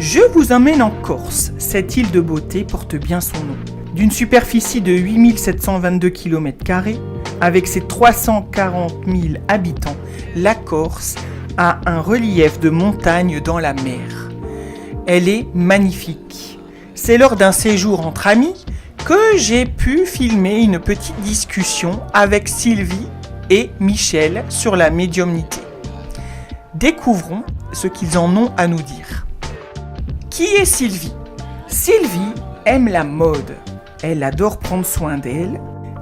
Je vous emmène en Corse. Cette île de beauté porte bien son nom. D'une superficie de 8722 km², avec ses 340 000 habitants, la Corse a un relief de montagne dans la mer. Elle est magnifique. C'est lors d'un séjour entre amis que j'ai pu filmer une petite discussion avec Sylvie et Michel sur la médiumnité. Découvrons ce qu'ils en ont à nous dire. Qui est Sylvie ? Sylvie aime la mode. Elle adore prendre soin d'elle.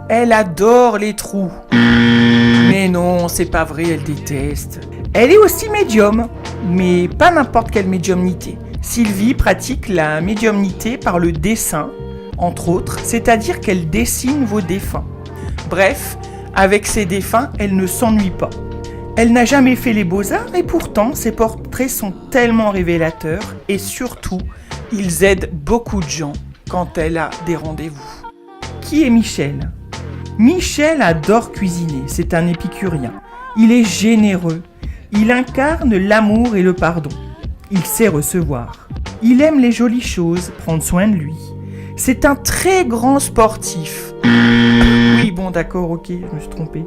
Elle adore les trous. Mais non, c'est pas vrai, elle déteste. Elle est aussi médium, mais pas n'importe quelle médiumnité. Sylvie pratique la médiumnité par le dessin, entre autres, c'est-à-dire qu'elle dessine vos défunts. Bref, avec ses défunts, elle ne s'ennuie pas. Elle n'a jamais fait les beaux-arts et pourtant, ses portraits sont tellement révélateurs et surtout, ils aident beaucoup de gens quand elle a des rendez-vous. Qui est Michel ? Michel adore cuisiner, c'est un épicurien. Il est généreux, il incarne l'amour et le pardon. Il sait recevoir. Il aime les jolies choses, prendre soin de lui. C'est un très grand sportif. Oui, bon, d'accord, ok, je me suis trompée.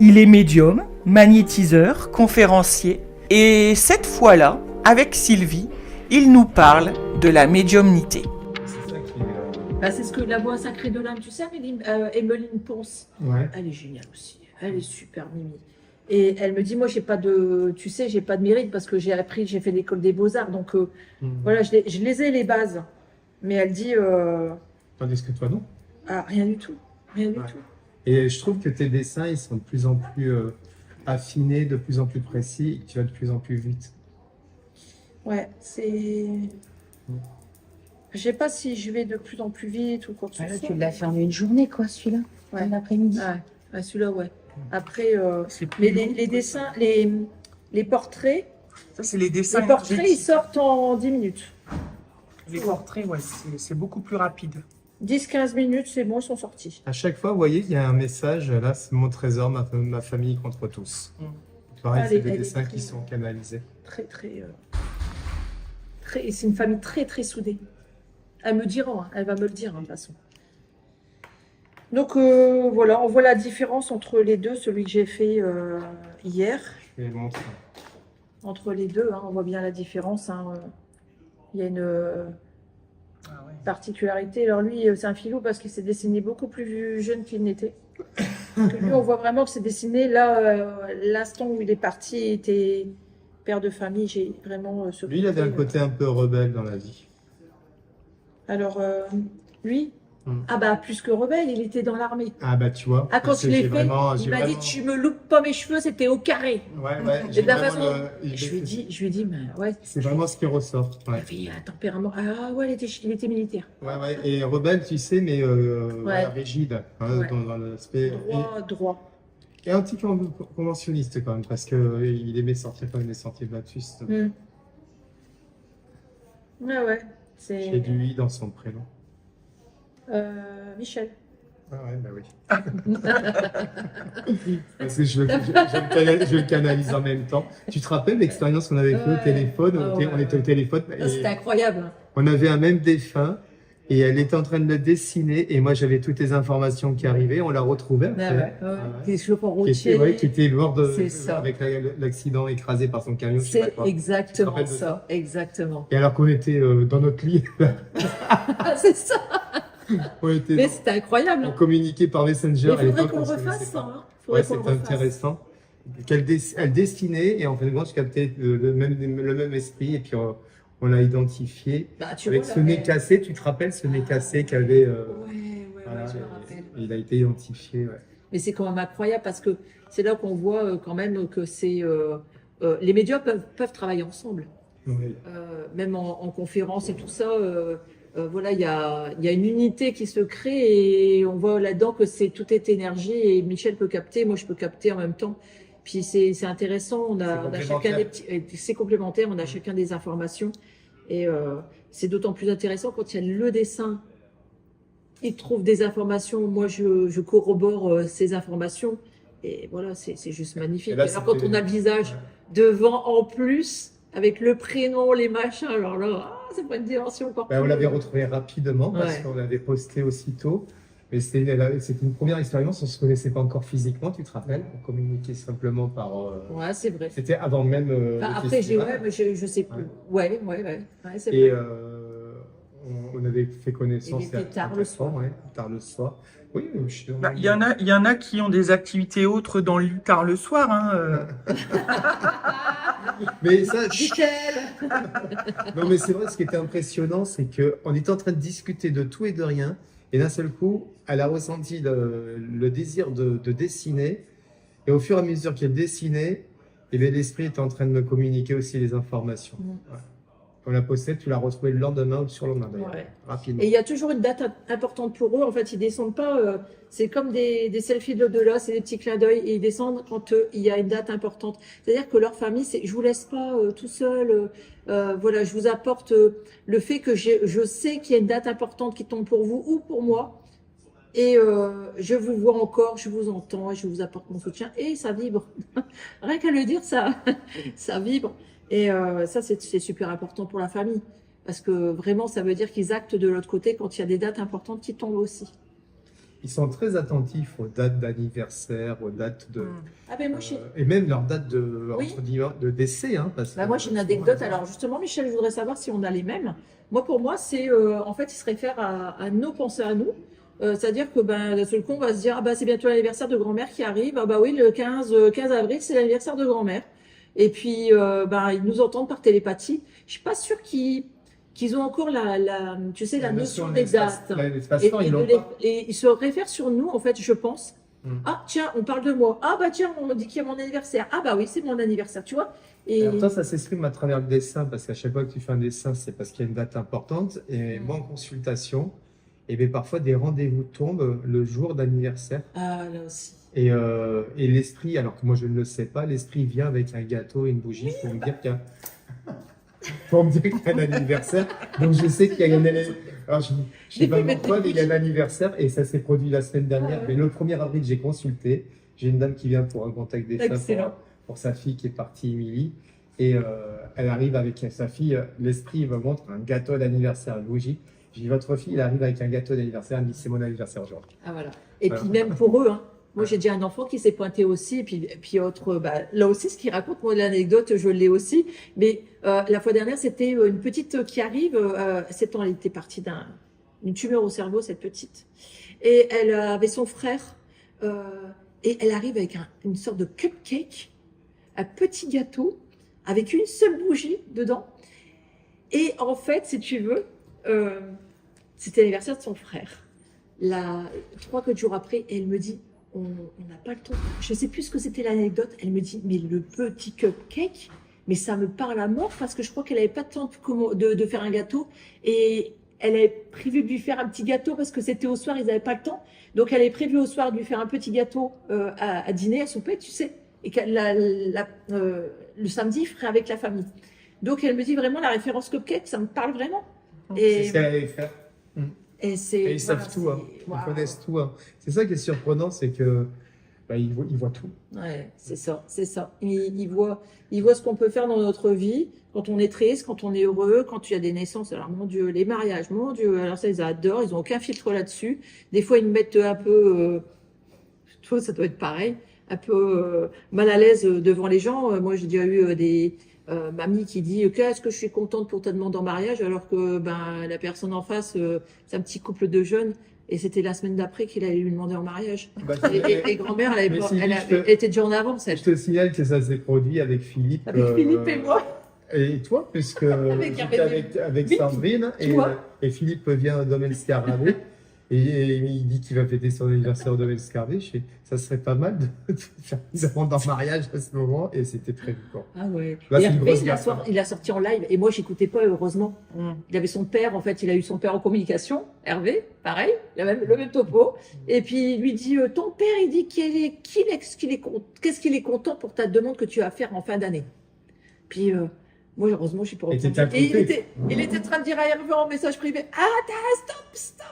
Il est médium, magnétiseur, conférencier. Et cette fois-là, avec Sylvie, il nous parle de la médiumnité. C'est ce que la voix sacrée de l'âme, tu sais, Emmeline Ponce. Ouais. Elle est géniale aussi. Elle est super mimi. Et elle me dit, moi, j'ai pas de mérite parce que j'ai fait l'école des beaux-arts. Donc, voilà, je les ai les bases. Mais elle dit... Tandis que toi, non. Ah, rien du tout. Rien du tout. Et je trouve que tes dessins, ils sont de plus en plus affinés, de plus en plus précis, et que tu vas de plus en plus vite. Ouais, c'est... Je sais pas si je vais de plus en plus vite ou quoi que ce soit. Tu l'as fait en une journée, quoi, celui-là, Ouais. en après-midi. Ouais, celui-là, ouais. Après, mais les dessins, les portraits, Ça, c'est les dessins. les portraits, ils sortent en 10 minutes. Les portraits, ouais, c'est beaucoup plus rapide. 10-15 minutes, c'est bon, ils sont sortis. À chaque fois, vous voyez, il y a un message, là, c'est mon trésor, ma famille contre tous. Pareil, c'est des dessins qui sont canalisés. Très, c'est une famille très, très soudée. Elle me dira, hein, elle va me le dire, hein, de toute façon. Donc, voilà, on voit la différence entre les deux, celui que j'ai fait hier. Je vais le montrer. Entre les deux, hein, on voit bien la différence. Hein. Il y a une particularité. Alors lui, c'est un filou parce qu'il s'est dessiné beaucoup plus jeune qu'il n'était. Lui, on voit vraiment que c'est dessiné. Là, l'instant où il est parti, il était père de famille. J'ai vraiment ce Lui, il avait un côté un peu rebelle dans la vie. Alors, lui, plus que rebelle, il était dans l'armée. Ah bah tu vois. Ah, quand parce il que est j'ai fait, vraiment- il j'ai m'a dit, vraiment- tu me loupes pas mes cheveux, c'était au carré. Ouais, Et de la vraiment façon, il je lui ai dit, mais ouais. C'est vraiment ce qui ressort. Il Ouais. avait un tempérament. Ah ouais, il était militaire. Ouais. Et rebelle, tu sais, mais voilà, rigide, hein, Ouais. dans l'aspect. Droit. Et anti-conventionniste quand même, parce qu'il aimait sortir quand même des sentiers battus. Ouais. J'ai du i dans son prénom. Michel. Ah ouais, bah oui. Parce que je le canalise en même temps. Tu te rappelles l'expérience qu'on avait fait au téléphone? On était au téléphone. C'était incroyable. On avait un même défunt et elle était en train de le dessiner et moi j'avais toutes les informations qui arrivaient. On l'a retrouvé après. Qui Qui était mort C'est ça. avec l'accident écrasé par son camion. je sais pas C'est quoi. exactement Tu te rappelles de ça. Exactement. Et alors qu'on était dans notre lit, C'est ça. mais c'était incroyable. on communiquait par Messenger. Il faudrait À l'époque, qu'on on se refasse connaissait ça. pas. Hein. Faudrait Ouais, qu'on le c'était refasse. intéressant. Elle dessinait et en fin de compte, je captais le même esprit et puis on l'a identifié. Tu Avec vois, ce nez cassé, tu te rappelles ce nez cassé qu'avait. Ouais, je me rappelle. Il a été identifié. Ouais. Mais c'est quand même incroyable parce que c'est là qu'on voit quand même que c'est les médias peuvent travailler ensemble, Oui. même en conférence et tout ça. Voilà, il y a une unité qui se crée et on voit là-dedans que tout est énergie et Michel peut capter, moi je peux capter en même temps. Puis c'est intéressant, on a chacun des petits, c'est complémentaire, on a chacun des informations et c'est d'autant plus intéressant quand il y a le dessin. Il trouve des informations, moi je corrobore ces informations et voilà, c'est juste magnique. Et là, alors quand on a le visage devant en plus, avec le prénom, les machins. Alors là, c'est pas une dimension encore Ben, on plus. l'avait retrouvé rapidement parce Ouais. qu'on l'avait posté aussitôt. Mais c'était une première expérience, on ne se connaissait pas encore physiquement, tu te rappelles? On communiquait simplement par. Ouais, c'est vrai. C'était avant même Enfin, le après, festival. ouais, mais je sais plus. Ouais, c'est Et vrai. on avait fait connaissance. Il était tard le soir. Ouais, tard le soir. Oui, Bah, il y en a qui ont des activités autres dans le lit tard le soir. Hein. Mais ça, Michel! non, mais c'est vrai, ce qui était impressionnant, c'est qu'on était en train de discuter de tout et de rien, et d'un seul coup, elle a ressenti le désir de dessiner, et au fur et à mesure qu'elle dessinait, eh bien, l'esprit était en train de me communiquer aussi les informations. Mm. Ouais. On la possède, tu l'as retrouvée le lendemain ou le surlendemain, d'ailleurs, Ouais. rapidement. Et il y a toujours une date importante pour eux. En fait, ils descendent pas. C'est comme des selfies de l'au-delà, c'est des petits clins d'œil. Et ils descendent quand il y a une date importante. C'est-à-dire que leur famille, je vous laisse pas tout seul. Voilà, je vous apporte le fait que je sais qu'il y a une date importante qui tombe pour vous ou pour moi. Et je vous vois encore, je vous entends, et je vous apporte mon soutien. Et ça vibre. Rien qu'à le dire, ça vibre. Et ça, c'est super important pour la famille. Parce que vraiment, ça veut dire qu'ils actent de l'autre côté quand il y a des dates importantes qui tombent aussi. Ils sont très attentifs aux dates d'anniversaire, aux dates de. Ah ben moi, Et même leurs dates de, Oui. entre guillemets, de décès. Hein, parce bah, que- moi j'ai une anecdote. Alors justement, Michel, je voudrais savoir si on a les mêmes. Moi, pour moi, c'est en fait, il se réfère à nos pensées à nous. C'est-à-dire que ben, d'un seul coup, on va se dire, ah bah c'est bientôt l'anniversaire de grand-mère qui arrive. Ah bah oui, le 15 avril, c'est l'anniversaire de grand-mère. Et puis, ben, ils nous entendent par télépathie. Je suis pas sûre qu'ils ont encore tu sais, la notion des dates. L'espace-temps, ils l'ont pas. Et ils se réfèrent sur nous, en fait, je pense. Mm. Ah, tiens, on parle de moi. Ah, bah tiens, on dit qu'il y a mon anniversaire. Ah, bah oui, c'est mon anniversaire, tu vois. Et Alors toi, ça s'exprime à travers le dessin, parce qu'à chaque fois que tu fais un dessin, c'est parce qu'il y a une date importante. Et moi, en consultation, et bien, parfois, des rendez-vous tombent le jour d'anniversaire. ah, là aussi. Et l'esprit, alors que moi, je ne le sais pas, l'esprit vient avec un gâteau et une bougie pour me dire qu'il y a... pour me dire qu'il y a un anniversaire. Donc, je sais qu'il y a un anniversaire. Alors, je ne sais pas pourquoi, mais il y a un anniversaire et ça s'est produit la semaine dernière. Ah ouais. Mais le 1er avril, j'ai consulté. J'ai une dame qui vient pour un contact des femmes Excellent. pour sa fille qui est partie, Émilie. Et elle arrive avec sa fille. L'esprit me montre un gâteau d'anniversaire, une bougie. Je dis, votre fille, elle arrive avec un gâteau d'anniversaire. Elle me dit, c'est mon anniversaire aujourd'hui. Ah, voilà. Et Voilà. puis, même pour eux, hein. Moi, j'ai déjà un enfant qui s'est pointé aussi. Et puis autre, bah, là aussi, ce qu'il raconte, moi, l'anecdote, je l'ai aussi. Mais la fois dernière, c'était une petite qui arrive. 7 ans, elle était partie d'une tumeur au cerveau, cette petite. Et elle avait son frère. Et elle arrive avec une sorte de cupcake, un petit gâteau, avec une seule bougie dedans. Et en fait, si tu veux, c'était l'anniversaire de son frère. 3-4 jours après, elle me dit, on n'a pas le temps. Je sais plus ce que c'était l'anecdote. Elle me dit, mais le petit cupcake, mais ça me parle à mort parce que je crois qu'elle avait pas de temps de faire un gâteau et elle avait prévu de lui faire un petit gâteau parce que c'était au soir, ils n'avaient pas le temps. Donc elle avait prévu au soir de lui faire un petit gâteau à dîner, à souper, tu sais, et le samedi, il ferait avec la famille. Donc elle me dit vraiment la référence cupcake, ça me parle vraiment. C'est ce qu'elle allait faire. Et Et ils savent tout, hein. Ils connaissent tout. Hein. C'est ça qui est surprenant, c'est que ils voient tout. Ouais, c'est ça, c'est ça. Ils voient ce qu'on peut faire dans notre vie, quand on est triste, quand on est heureux, quand il y a des naissances. Alors, mon Dieu, les mariages, mon Dieu, alors ça, ils adorent, ils n'ont aucun filtre là-dessus. Des fois, ils me mettent un peu, toi, ça doit être pareil, un peu mal à l'aise devant les gens. Moi, j'ai déjà eu des mamie qui dit qu'est-ce que je suis contente pour ta demande en mariage, alors que ben la personne en face, c'est un petit couple de jeunes. Et c'était la semaine d'après qu'il allait lui demander en mariage. Bah, Et grand-mère, elle, Mais avait pas- Sylvie, elle était déjà en avance. Je te signale que ça s'est produit avec Philippe. Avec Philippe et moi. Et toi, puisque Avec j'étais avec Oui, Sandrine toi. et Philippe vient d'Omen Scarabée et il dit qu'il va fêter son anniversaire d'Omen Scarabée. Je fais, ça serait pas mal de faire une demande en mariage à ce moment et c'était prévu. Quoi. Ah ouais. Là, Et c'est une Hervé, grosse gaffe, il a sorti en live et moi j'écoutais pas heureusement. Il avait son père, en fait, il a eu son père en communication, Hervé, pareil, il a le même topo. Et puis il lui dit ton père, il dit qu'est-ce qu'il est content pour ta demande que tu vas faire en fin d'année. Puis moi heureusement je suis pas Et retenue. t'étais à côté. Il était en train de dire à Hervé en message privé stop,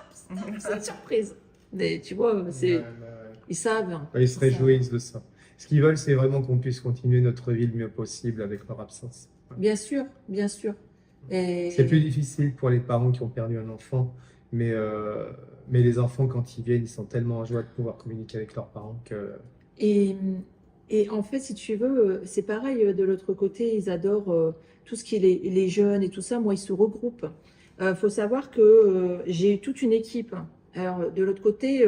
c'est une surprise. Mais tu vois, ils savent. Hein. Ils se réjouissent de ça. Ce qu'ils veulent, c'est vraiment qu'on puisse continuer notre vie le mieux possible avec leur absence. Bien sûr, bien sûr. Et C'est plus difficile pour les parents qui ont perdu un enfant, mais les enfants, quand ils viennent, ils sont tellement en joie de pouvoir communiquer avec leurs parents que... Et, et en fait, si tu veux, c'est pareil de l'autre côté, ils adorent tout ce qui est les jeunes et tout ça. Moi, ils se regroupent. Faut savoir que j'ai toute une équipe. Alors, de l'autre côté,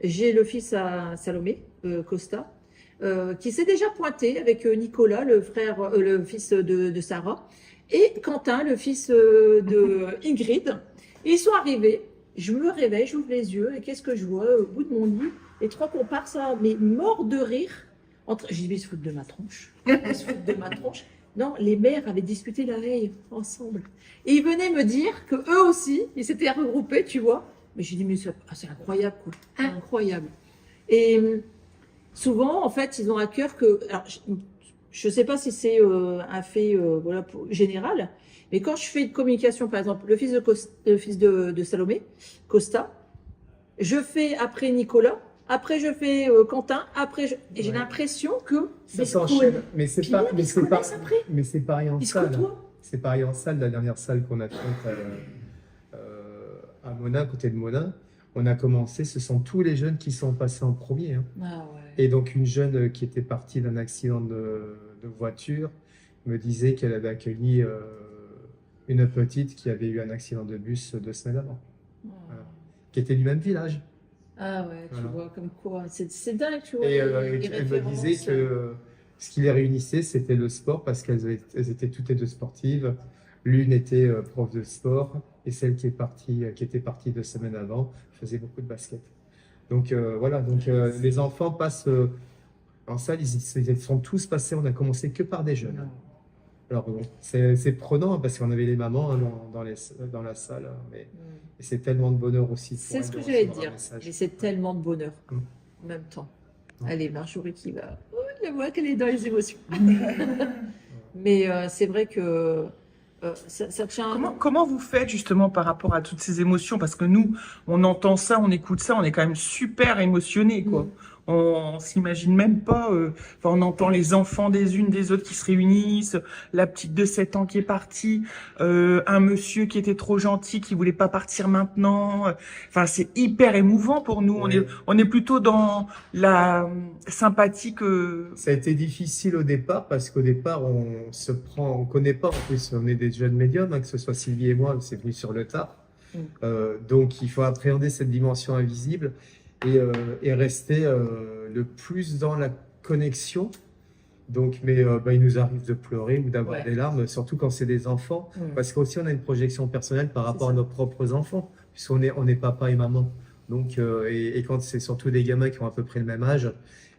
j'ai le fils à Salomé, Costa, qui s'est déjà pointé avec Nicolas, le frère, le fils de Sarah, et Quentin, le fils de Ingrid. Et ils sont arrivés. Je me réveille, j'ouvre les yeux, et qu'est-ce que je vois au bout de mon lit? Les trois comparses, mais morts de rire. J'ai dit, mais ils se foutent de ma tronche. Ils se foutent de ma tronche. Non, les mères avaient discuté la veille ensemble. Et ils venaient me dire que eux aussi, ils s'étaient regroupés, tu vois. Mais j'ai dit, mais c'est incroyable, quoi. Incroyable. Et souvent, en fait, ils ont à cœur que... Alors, je ne sais pas si c'est un fait voilà, général, mais quand je fais une communication, par exemple, le fils de Salomé, Costa, je fais après Nicolas, après je fais Quentin, après et j'ai Ouais. l'impression que Ça s'enchaîne, mais c'est pas, ils se connaissent après. mais c'est pareil en Ils se salle. côtoient. C'est pareil en salle, la dernière salle qu'on a faite à Monin, côté de Monin. On a commencé, ce sont tous les jeunes qui sont passés en premier, hein. Ah ouais. Et donc une jeune qui était partie d'un accident de voiture me disait qu'elle avait accueilli une petite qui avait eu un accident de bus 2 semaines avant, voilà. Qui était du même village. Ah ouais, tu Voilà. vois, comme quoi. C'est dingue, tu vois. Et les elle me disait références. que ce qui les réunissait, c'était le sport, parce elles étaient toutes les deux sportives. L'une était prof de sport, et celle qui était partie 2 semaines avant, faisait beaucoup de basket. Donc voilà, donc les enfants passent en salle, ils sont tous passés, on a commencé que par des jeunes. Alors bon, c'est prenant, hein, parce qu'on avait les mamans hein, dans la salle, hein, mais et c'est tellement de bonheur aussi pour C'est elles ce de que j'allais recevoir un dire. message. Mais c'est tellement de bonheur Mm. en même temps. Mm. Allez, Marjorie qui va. Oh, je la vois qu'elle est dans les émotions. Mais c'est vrai que ça tient. Comment vous faites justement par rapport à toutes ces émotions? Parce que nous, on entend ça, on écoute ça, on est quand même super émotionnés, quoi. Mm. On s'imagine même pas, enfin, on entend les enfants des unes des autres qui se réunissent, la petite de 7 ans qui est partie, un monsieur qui était trop gentil, qui voulait pas partir maintenant. Enfin, c'est hyper émouvant pour nous. Ouais. On est plutôt dans la sympathie que... Ça a été difficile au départ parce qu'au départ, on connaît pas. En plus, on est des jeunes médiums, hein, que ce soit Sylvie et moi, c'est venu sur le tard. Mm. Donc, il faut appréhender cette dimension invisible et rester le plus dans la connexion. Donc, mais il nous arrive de pleurer ou d'avoir Ouais. des larmes, surtout quand c'est des enfants, Mm. parce qu'aussi on a une projection personnelle par rapport ça. à nos propres enfants, puisqu'on est papa et maman. Donc, et quand c'est surtout des gamins qui ont à peu près le même âge,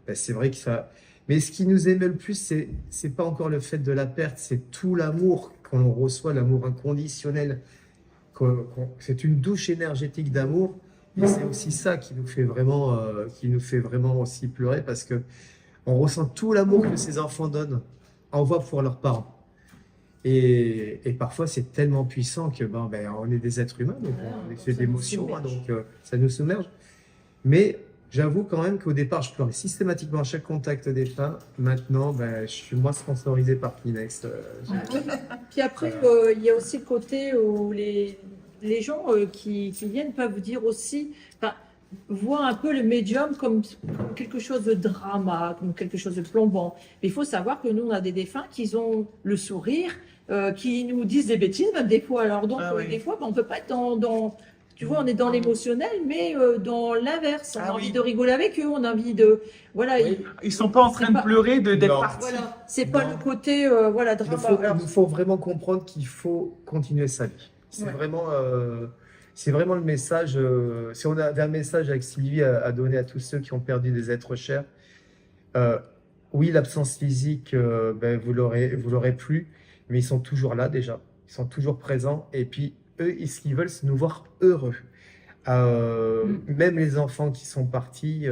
ben, c'est vrai que ça. Mais ce qui nous émeut le plus, c'est pas encore le fait de la perte, c'est tout l'amour qu'on reçoit, l'amour inconditionnel. C'est une douche énergétique d'amour, et c'est aussi ça qui nous fait vraiment aussi pleurer, parce que on ressent tout l'amour que ces enfants donnent, envoient pour leurs parents. Et parfois, c'est tellement puissant que on est des êtres humains, donc on est fait ça nous d'émotions, hein, submerge. donc ça nous submerge. Mais j'avoue quand même qu'au départ, je pleurais systématiquement à chaque contact des femmes. Maintenant, je suis moins sponsorisé par Kleenex. Puis après, il y a aussi le côté où les gens qui viennent peuvent dire aussi, enfin, voient un peu le médium comme quelque chose de drama, comme quelque chose de plombant. Mais il faut savoir que nous, on a des défunts qui ont le sourire, qui nous disent des bêtises, même des fois. Alors donc, Ah oui. des fois, on ne peut pas être dans tu vois, on est dans l'émotionnel, mais dans l'inverse. On Ah a envie oui. de rigoler avec eux, on a envie de... Voilà, Oui. Ils sont pas en train C'est de pas- pleurer d'être Non. partis. voilà. C'est pas Non. le côté voilà, Il drama. faut, Alors, il faut vraiment comprendre qu'il faut continuer sa vie. Ouais. C'est vraiment le message. Si on avait un message avec Sylvie à donner à tous ceux qui ont perdu des êtres chers, oui, l'absence physique, vous l'aurez plus, mais ils sont toujours là déjà. Ils sont toujours présents. Et puis, eux, ce qu'ils veulent, c'est nous voir heureux. Même les enfants qui sont partis,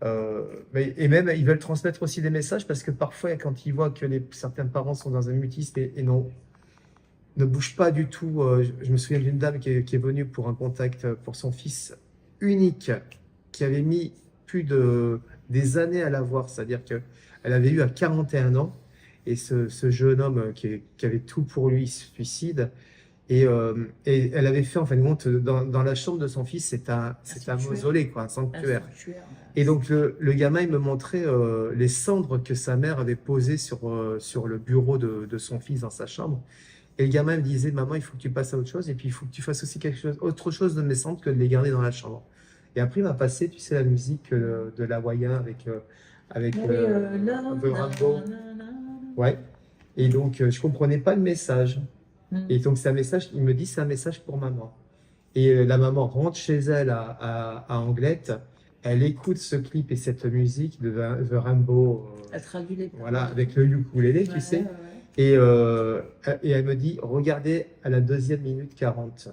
et même ils veulent transmettre aussi des messages, parce que parfois, quand ils voient que certains parents sont dans un mutisme et ne bougent pas du tout. Je me souviens d'une dame qui est venue pour un contact pour son fils unique, qui avait mis des années à l'avoir, c'est-à-dire qu'elle avait eu à 41 ans, Et ce jeune homme qui avait tout pour lui se suicide. Et elle avait fait, en fin de compte, dans la chambre de son fils, c'est un sanctuaire. mausolée, quoi, un Un sanctuaire. sanctuaire. Et donc, le gamin, il me montrait les cendres que sa mère avait posées sur le bureau de son fils dans sa chambre. Et le gamin me disait, maman, il faut que tu passes à autre chose, et puis il faut que tu fasses aussi autre chose de mes cendres que de les garder dans la chambre. Et après, il m'a passé, tu sais, la musique de l'hawaïen avec Oui, The Rainbow. Ouais. Et donc, je comprenais pas le message. Et donc, c'est un message, il me dit, c'est un message pour maman. Et la maman rentre chez elle à Anglette, elle écoute ce clip et cette musique de The Rainbow, Elle traduit les paroles. voilà, avec le ukulélé, tu Ouais, sais. ouais. Et elle me dit, regardez à la 2e minute 40.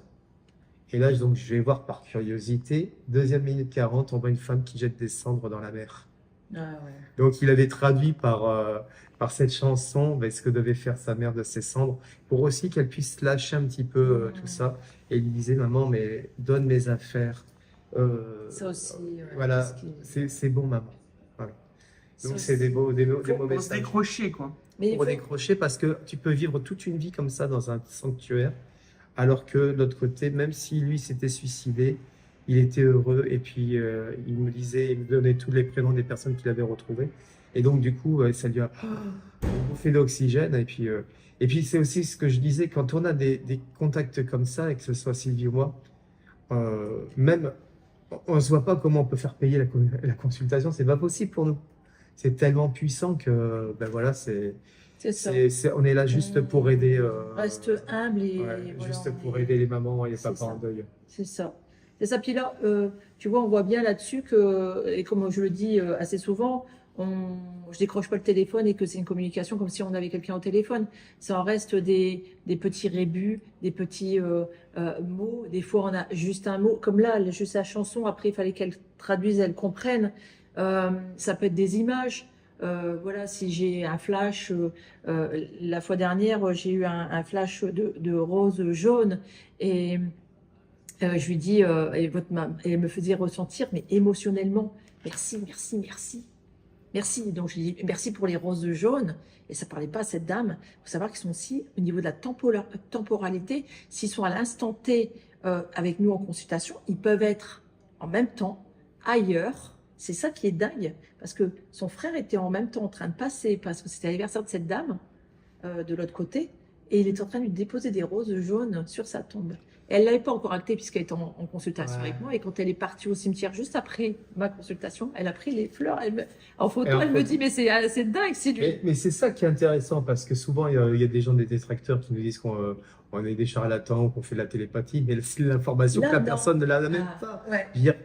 Et là, donc, je vais voir par curiosité, 2e minute 40, on voit une femme qui jette des cendres dans la mer. Ah ouais. Donc, il avait traduit par cette chanson ce que devait faire sa mère de ses cendres, pour aussi qu'elle puisse lâcher un petit peu tout ça. Et il lui disait, maman, mais donne mes affaires. Ça aussi, ouais, Voilà, parce qu'il- c'est bon, maman. Voilà. ça Donc, aussi. c'est des beaux Pour se messages. décrocher, quoi. Mais il Pour faut- décrocher, parce que tu peux vivre toute une vie comme ça dans un sanctuaire, alors que de l'autre côté, même si lui s'était suicidé, il était heureux, et puis il me disait, il me donnait tous les prénoms des personnes qu'il avait retrouvées. Et donc, du coup, ça lui a bouffé d'oxygène. Et puis c'est aussi ce que je disais, quand on a des contacts comme ça, et que ce soit Sylvie ou moi, même, on ne se voit pas comment on peut faire payer la consultation, c'est pas possible pour nous. C'est tellement puissant que, ben voilà, c'est ça. on est là juste pour aider. Reste humble et Ouais, voilà, juste on pour est- aider les mamans et les c'est papas ça. en deuil. C'est ça. C'est ça. Puis là, tu vois, on voit bien là-dessus que, et comme je le dis assez souvent, je décroche pas le téléphone et que c'est une communication comme si on avait quelqu'un au téléphone. Ça en reste des petits rébus, des petits mots. Des fois, on a juste un mot. Comme là, juste la chanson, après, il fallait qu'elle traduise, elle comprenne. Ça peut être des images. Voilà, si j'ai un flash, la fois dernière, j'ai eu un flash de rose jaune et je lui dis, et elle me faisait ressentir, mais émotionnellement, merci, merci, merci, merci. Donc je lui dis merci pour les roses jaunes. Et ça parlait pas à cette dame. Il faut savoir qu'ils sont aussi au niveau de la temporalité, s'ils sont à l'instant T avec nous en consultation, ils peuvent être en même temps ailleurs. C'est ça qui est dingue, parce que son frère était en même temps en train de passer, parce que c'était l'anniversaire de cette dame de l'autre côté, et il était en train de lui déposer des roses jaunes sur sa tombe. Et elle ne l'avait pas encore acté puisqu'elle était en consultation Ouais. avec moi. Et quand elle est partie au cimetière juste après ma consultation, elle a pris les fleurs. En photo, Et en elle me photo. dit, mais c'est dingue, c'est lui. Mais c'est ça qui est intéressant, parce que souvent, il y a des gens, des détracteurs qui nous disent on est des charlatans, qu'on fait de la télépathie, mais c'est l'information Là, que la non. personne ne l'a même Ah, pas. ouais. Je veux dire,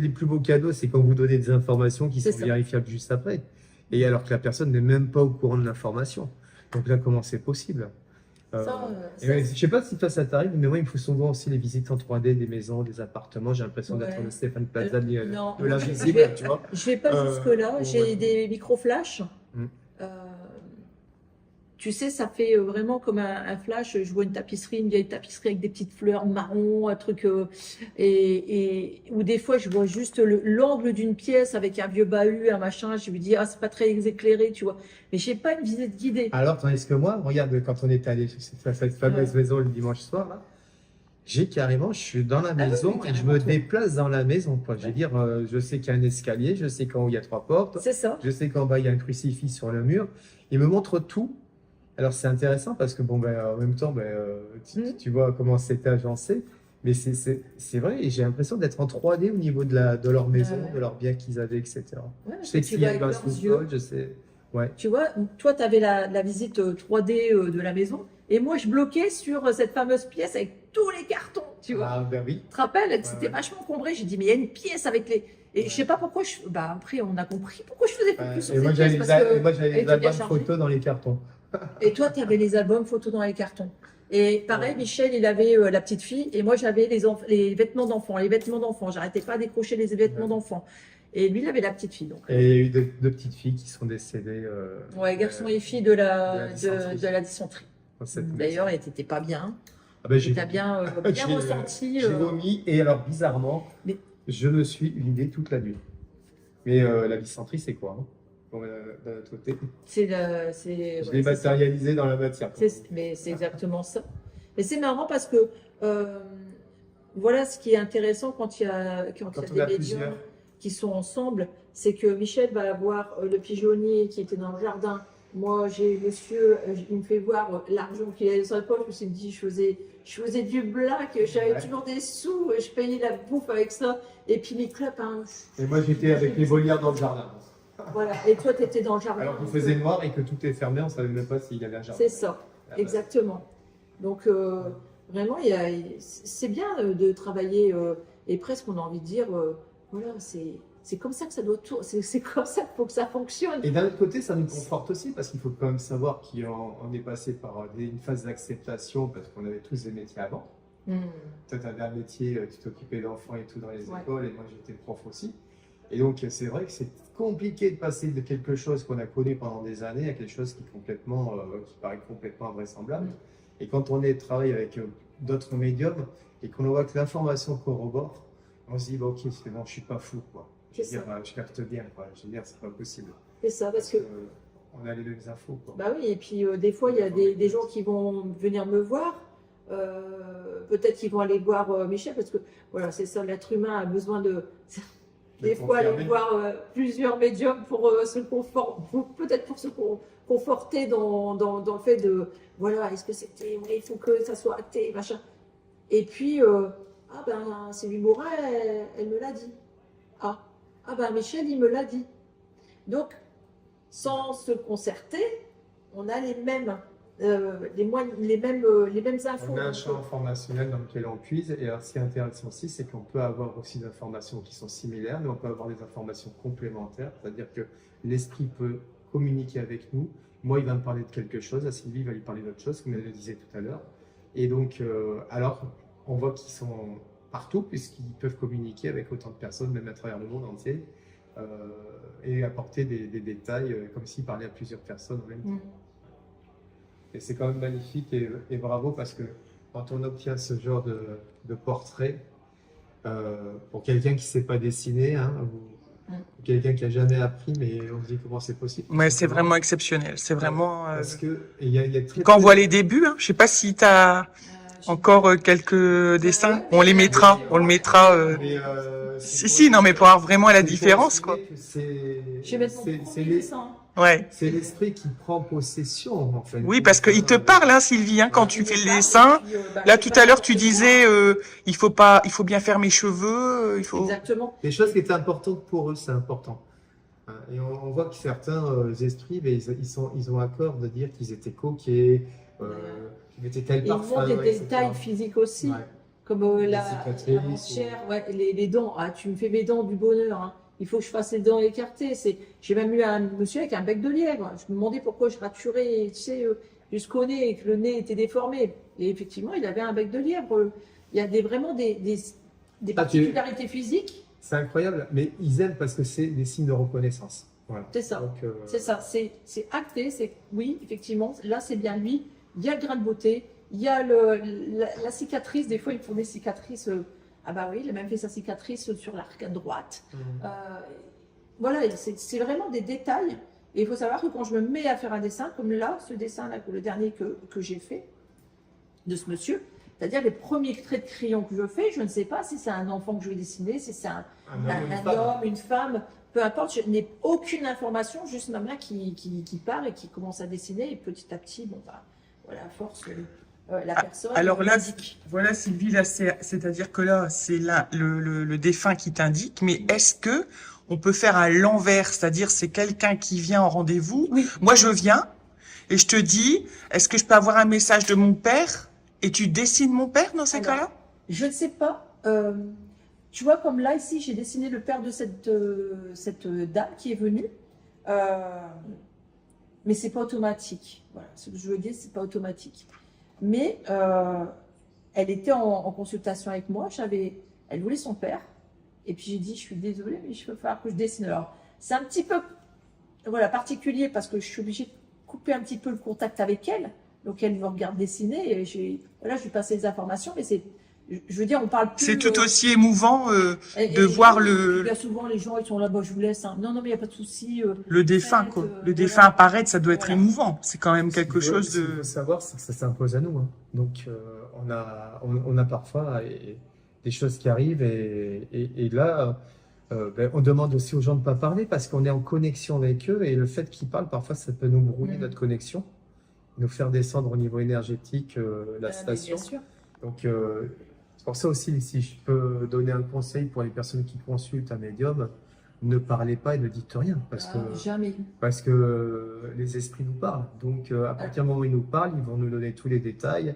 les plus beaux cadeaux, c'est quand vous donnez des informations qui C'est sont ça. vérifiables juste après. Et alors que la personne n'est même pas au courant de l'information. Donc là, comment c'est possible? Ça, Et ouais, je sais pas si toi ça t'arrive, mais moi il me faut souvent aussi les visites en 3D des maisons, des appartements. J'ai l'impression d'être Ouais. le Stéphane Plaza de non, l'invisible, tu vois. Je vais pas jusque-là. ouais. J'ai des micro-flashs. Mm. Tu sais, ça fait vraiment comme un flash. Je vois une tapisserie, une vieille tapisserie avec des petites fleurs marron, un truc. Ou des fois, je vois juste l'angle d'une pièce avec un vieux bahut, un machin. Je me dis, ah, c'est pas très éclairé, tu vois. Mais j'ai pas une visite guidée. Alors, tandis que moi, regarde, quand on est allé sur cette fameuse maison le dimanche soir, là, je suis dans la maison oui, et je carrément, me toi. déplace dans la maison, quoi. Je veux dire, je sais qu'il y a un escalier, je sais qu'en haut il y a 3 portes, C'est ça. je sais qu'en bas il y a un crucifix sur le mur. Il me montre tout. Alors, c'est intéressant parce que, bon, ben, en même temps, ben, tu vois comment c'était agencé. Mais c'est vrai, et j'ai l'impression d'être en 3D au niveau de leur maison, Ouais. de leurs biens qu'ils avaient, etc. Ouais, Je sais tu qu'il y vas a avec un leurs sous-sol, yeux. je sais. Ouais. Tu vois, toi, tu avais la visite 3D de la maison. Et moi, je bloquais sur cette fameuse pièce avec tous les cartons, tu vois. Ah, ben oui. Tu te rappelles, c'était ouais. vachement encombré. J'ai dit, mais il y a une pièce avec les. Et je sais pas pourquoi. Bah, après, on a compris pourquoi je faisais focus sur Et moi, cette j'avais pièce. Parce que les elle était bien albums chargée. photos dans les cartons. Et toi, tu avais les albums photos dans les cartons. Et pareil, Ouais. Michel, il avait la petite fille. Et moi, j'avais les vêtements d'enfants. Les vêtements d'enfants. J'arrêtais pas de décrocher les vêtements Ouais. d'enfants. Et lui, il avait la petite fille. Donc, Et il y a eu deux petites filles qui sont décédées. ouais, garçon et fille de la dysenterie. de la dysenterie. dans cette D'ailleurs, maison. elle n'était pas bien. Ah ben, j'ai Tu as bien j'ai, ressenti. j'ai vomi, et alors bizarrement, Mais- je me suis vidé toute la nuit. Mais la dysenterie, c'est quoi, hein? Bon, d'un autre côté, je l'ai matérialisé dans la matière. Mais c'est exactement ça. Mais c'est marrant parce que voilà ce qui est intéressant quand il y a des médiums plusieurs qui sont ensemble, c'est que Michel va avoir le pigeonnier qui était dans le jardin. Moi, j'ai monsieur, il me fait voir l'argent qu'il avait dans sa poche. Je me suis dit, je faisais du black, j'avais toujours des sous, je payais la bouffe avec ça. Et puis mes clopes. Hein, et moi, j'étais avec les volières dans le jardin. Voilà, et toi, tu étais dans le jardin. Alors qu'il faisait noir et que tout est fermé, on ne savait même pas s'il y avait un jardin. C'est ça, exactement. Donc, vraiment, c'est bien de travailler, et presque, on a envie de dire, voilà, c'est comme ça que ça doit tourner, c'est comme ça qu'il faut que ça fonctionne. Et d'un autre côté, ça nous conforte aussi, parce qu'il faut quand même savoir qu'on est passé par une phase d'acceptation, parce qu'on avait tous des métiers avant. Toi, tu avais un métier, tu t'occupais d'enfants et tout dans les écoles, et moi, j'étais prof aussi. Et donc, c'est vrai que c'est compliqué de passer de quelque chose qu'on a connu pendant des années à quelque chose qui paraît complètement invraisemblable. Et quand on travaille avec d'autres médiums et qu'on voit que l'information corrobore, on se dit, bah, ok, c'est bon, je suis pas fou, quoi. Je veux dire, je capte bien, quoi. Je veux dire, c'est pas possible. C'est ça, parce que on a les mêmes infos, quoi. Bah oui, et puis des fois, il y a des gens qui vont venir me voir. Peut-être qu'ils vont aller voir Michel, parce que voilà, c'est ça, l'être humain a besoin des fois aller voir plusieurs médiums pour se conforter, peut-être pour se conforter dans le fait de, voilà, est-ce que c'était, il faut que ça soit acté, machin. Et puis, ah ben, Sylvie Morin, elle me l'a dit. Ah ben, Michel, il me l'a dit. Donc, sans se concerter, on a les mêmes infos. On a un champ informationnel dans lequel on puise. Et alors, ce qui est intéressant aussi, c'est qu'on peut avoir aussi des informations qui sont similaires, mais on peut avoir des informations complémentaires. C'est-à-dire que l'esprit peut communiquer avec nous. Moi, il va me parler de quelque chose. À Sylvie, il va lui parler d'autre chose, comme elle le disait tout à l'heure. Et donc, alors, on voit qu'ils sont partout, puisqu'ils peuvent communiquer avec autant de personnes, même à travers le monde entier, et apporter des détails, comme s'ils parlaient à plusieurs personnes en même temps. Et c'est quand même magnifique et bravo, parce que quand on obtient ce genre de portrait, pour quelqu'un qui ne sait pas dessiner, hein, ou quelqu'un qui n'a jamais appris, mais on se dit comment c'est possible. Ouais, c'est vraiment exceptionnel. C'est vraiment. Parce que y a quand on voit les débuts, hein, je ne sais pas si tu as encore quelques dessins, on les mettra. On le mettra. Si, non, mais pour voir vraiment la différence, quoi. Je vais mettre mon premier dessin. Ouais. C'est l'esprit qui prend possession, en fait. Oui, parce qu'il te parle, hein, Sylvie, hein, quand tu fais le dessin. Là, tout à l'heure, tu disais, il faut bien faire mes cheveux, il faut. Exactement. Les choses qui étaient importantes pour eux, c'est important. Et on voit que certains esprits, ils ont à cœur de dire qu'ils étaient coquets, qu'ils mettaient tel parfum. Ils ont des détails physiques aussi, comme la chair, les dents. Ah, tu me fais mes dents du bonheur, hein. Il faut que je fasse les dents écartées. J'ai même eu un monsieur avec un bec de lièvre. Je me demandais pourquoi je raturais, tu sais, jusqu'au nez et que le nez était déformé. Et effectivement, il avait un bec de lièvre. Il y a vraiment des particularités physiques. C'est incroyable, mais ils aiment parce que c'est des signes de reconnaissance. Voilà. C'est ça. C'est ça. C'est acté. Oui, effectivement, là, c'est bien lui. Il y a le grain de beauté. Il y a la cicatrice. Des fois, ils font des cicatrices. Ah bah oui, il a même fait sa cicatrice sur l'arcade droite. Voilà, c'est vraiment des détails. Et il faut savoir que quand je me mets à faire un dessin, comme là, ce dessin-là, le dernier que j'ai fait, de ce monsieur, c'est-à-dire les premiers traits de crayon que je fais, je ne sais pas si c'est un enfant que je vais dessiner, si c'est un homme, une femme, peu importe, je n'ai aucune information, juste ma main qui part et qui commence à dessiner, et petit à petit, bon bah, voilà, à force... la personne. Alors là, voilà Sylvie, là, c'est-à-dire que là, c'est là le défunt qui t'indique, mais est-ce que on peut faire à l'envers, c'est-à-dire c'est quelqu'un qui vient en rendez-vous, moi je viens et je te dis, est-ce que je peux avoir un message de mon père et tu dessines mon père dans ces cas-là? Je ne sais pas. Tu vois, comme là, ici, j'ai dessiné le père de cette dame qui est venue. Mais c'est pas automatique. Voilà, ce que je veux dire, c'est pas automatique. Mais elle était en consultation avec moi. Elle voulait son père. Et puis j'ai dit, je suis désolée, mais il va falloir que je dessine. Alors, c'est un petit peu particulier parce que je suis obligée de couper un petit peu le contact avec elle. Donc elle me regarde dessiner et je lui passe les informations. Mais je veux dire, on parle plus. C'est tout aussi émouvant de voir Bien souvent, les gens, ils sont là, bah, je vous laisse. Hein. Non, mais il n'y a pas de souci. le défunt, faites, quoi. Le voilà. défunt apparaître, ça doit être Voilà. émouvant. C'est quand même quelque Ce qu'il chose faut de... savoir, c'est que ça s'impose à nous, hein. Donc, on a parfois des choses qui arrivent et là, on demande aussi aux gens de ne pas parler parce qu'on est en connexion avec eux et le fait qu'ils parlent, parfois, ça peut nous brouiller notre connexion, nous faire descendre au niveau énergétique la station. Bien sûr. Donc, c'est pour ça aussi, si je peux donner un conseil pour les personnes qui consultent un médium, ne parlez pas et ne dites rien Jamais. parce que les esprits nous parlent. Donc, à partir du moment où ils nous parlent, ils vont nous donner tous les détails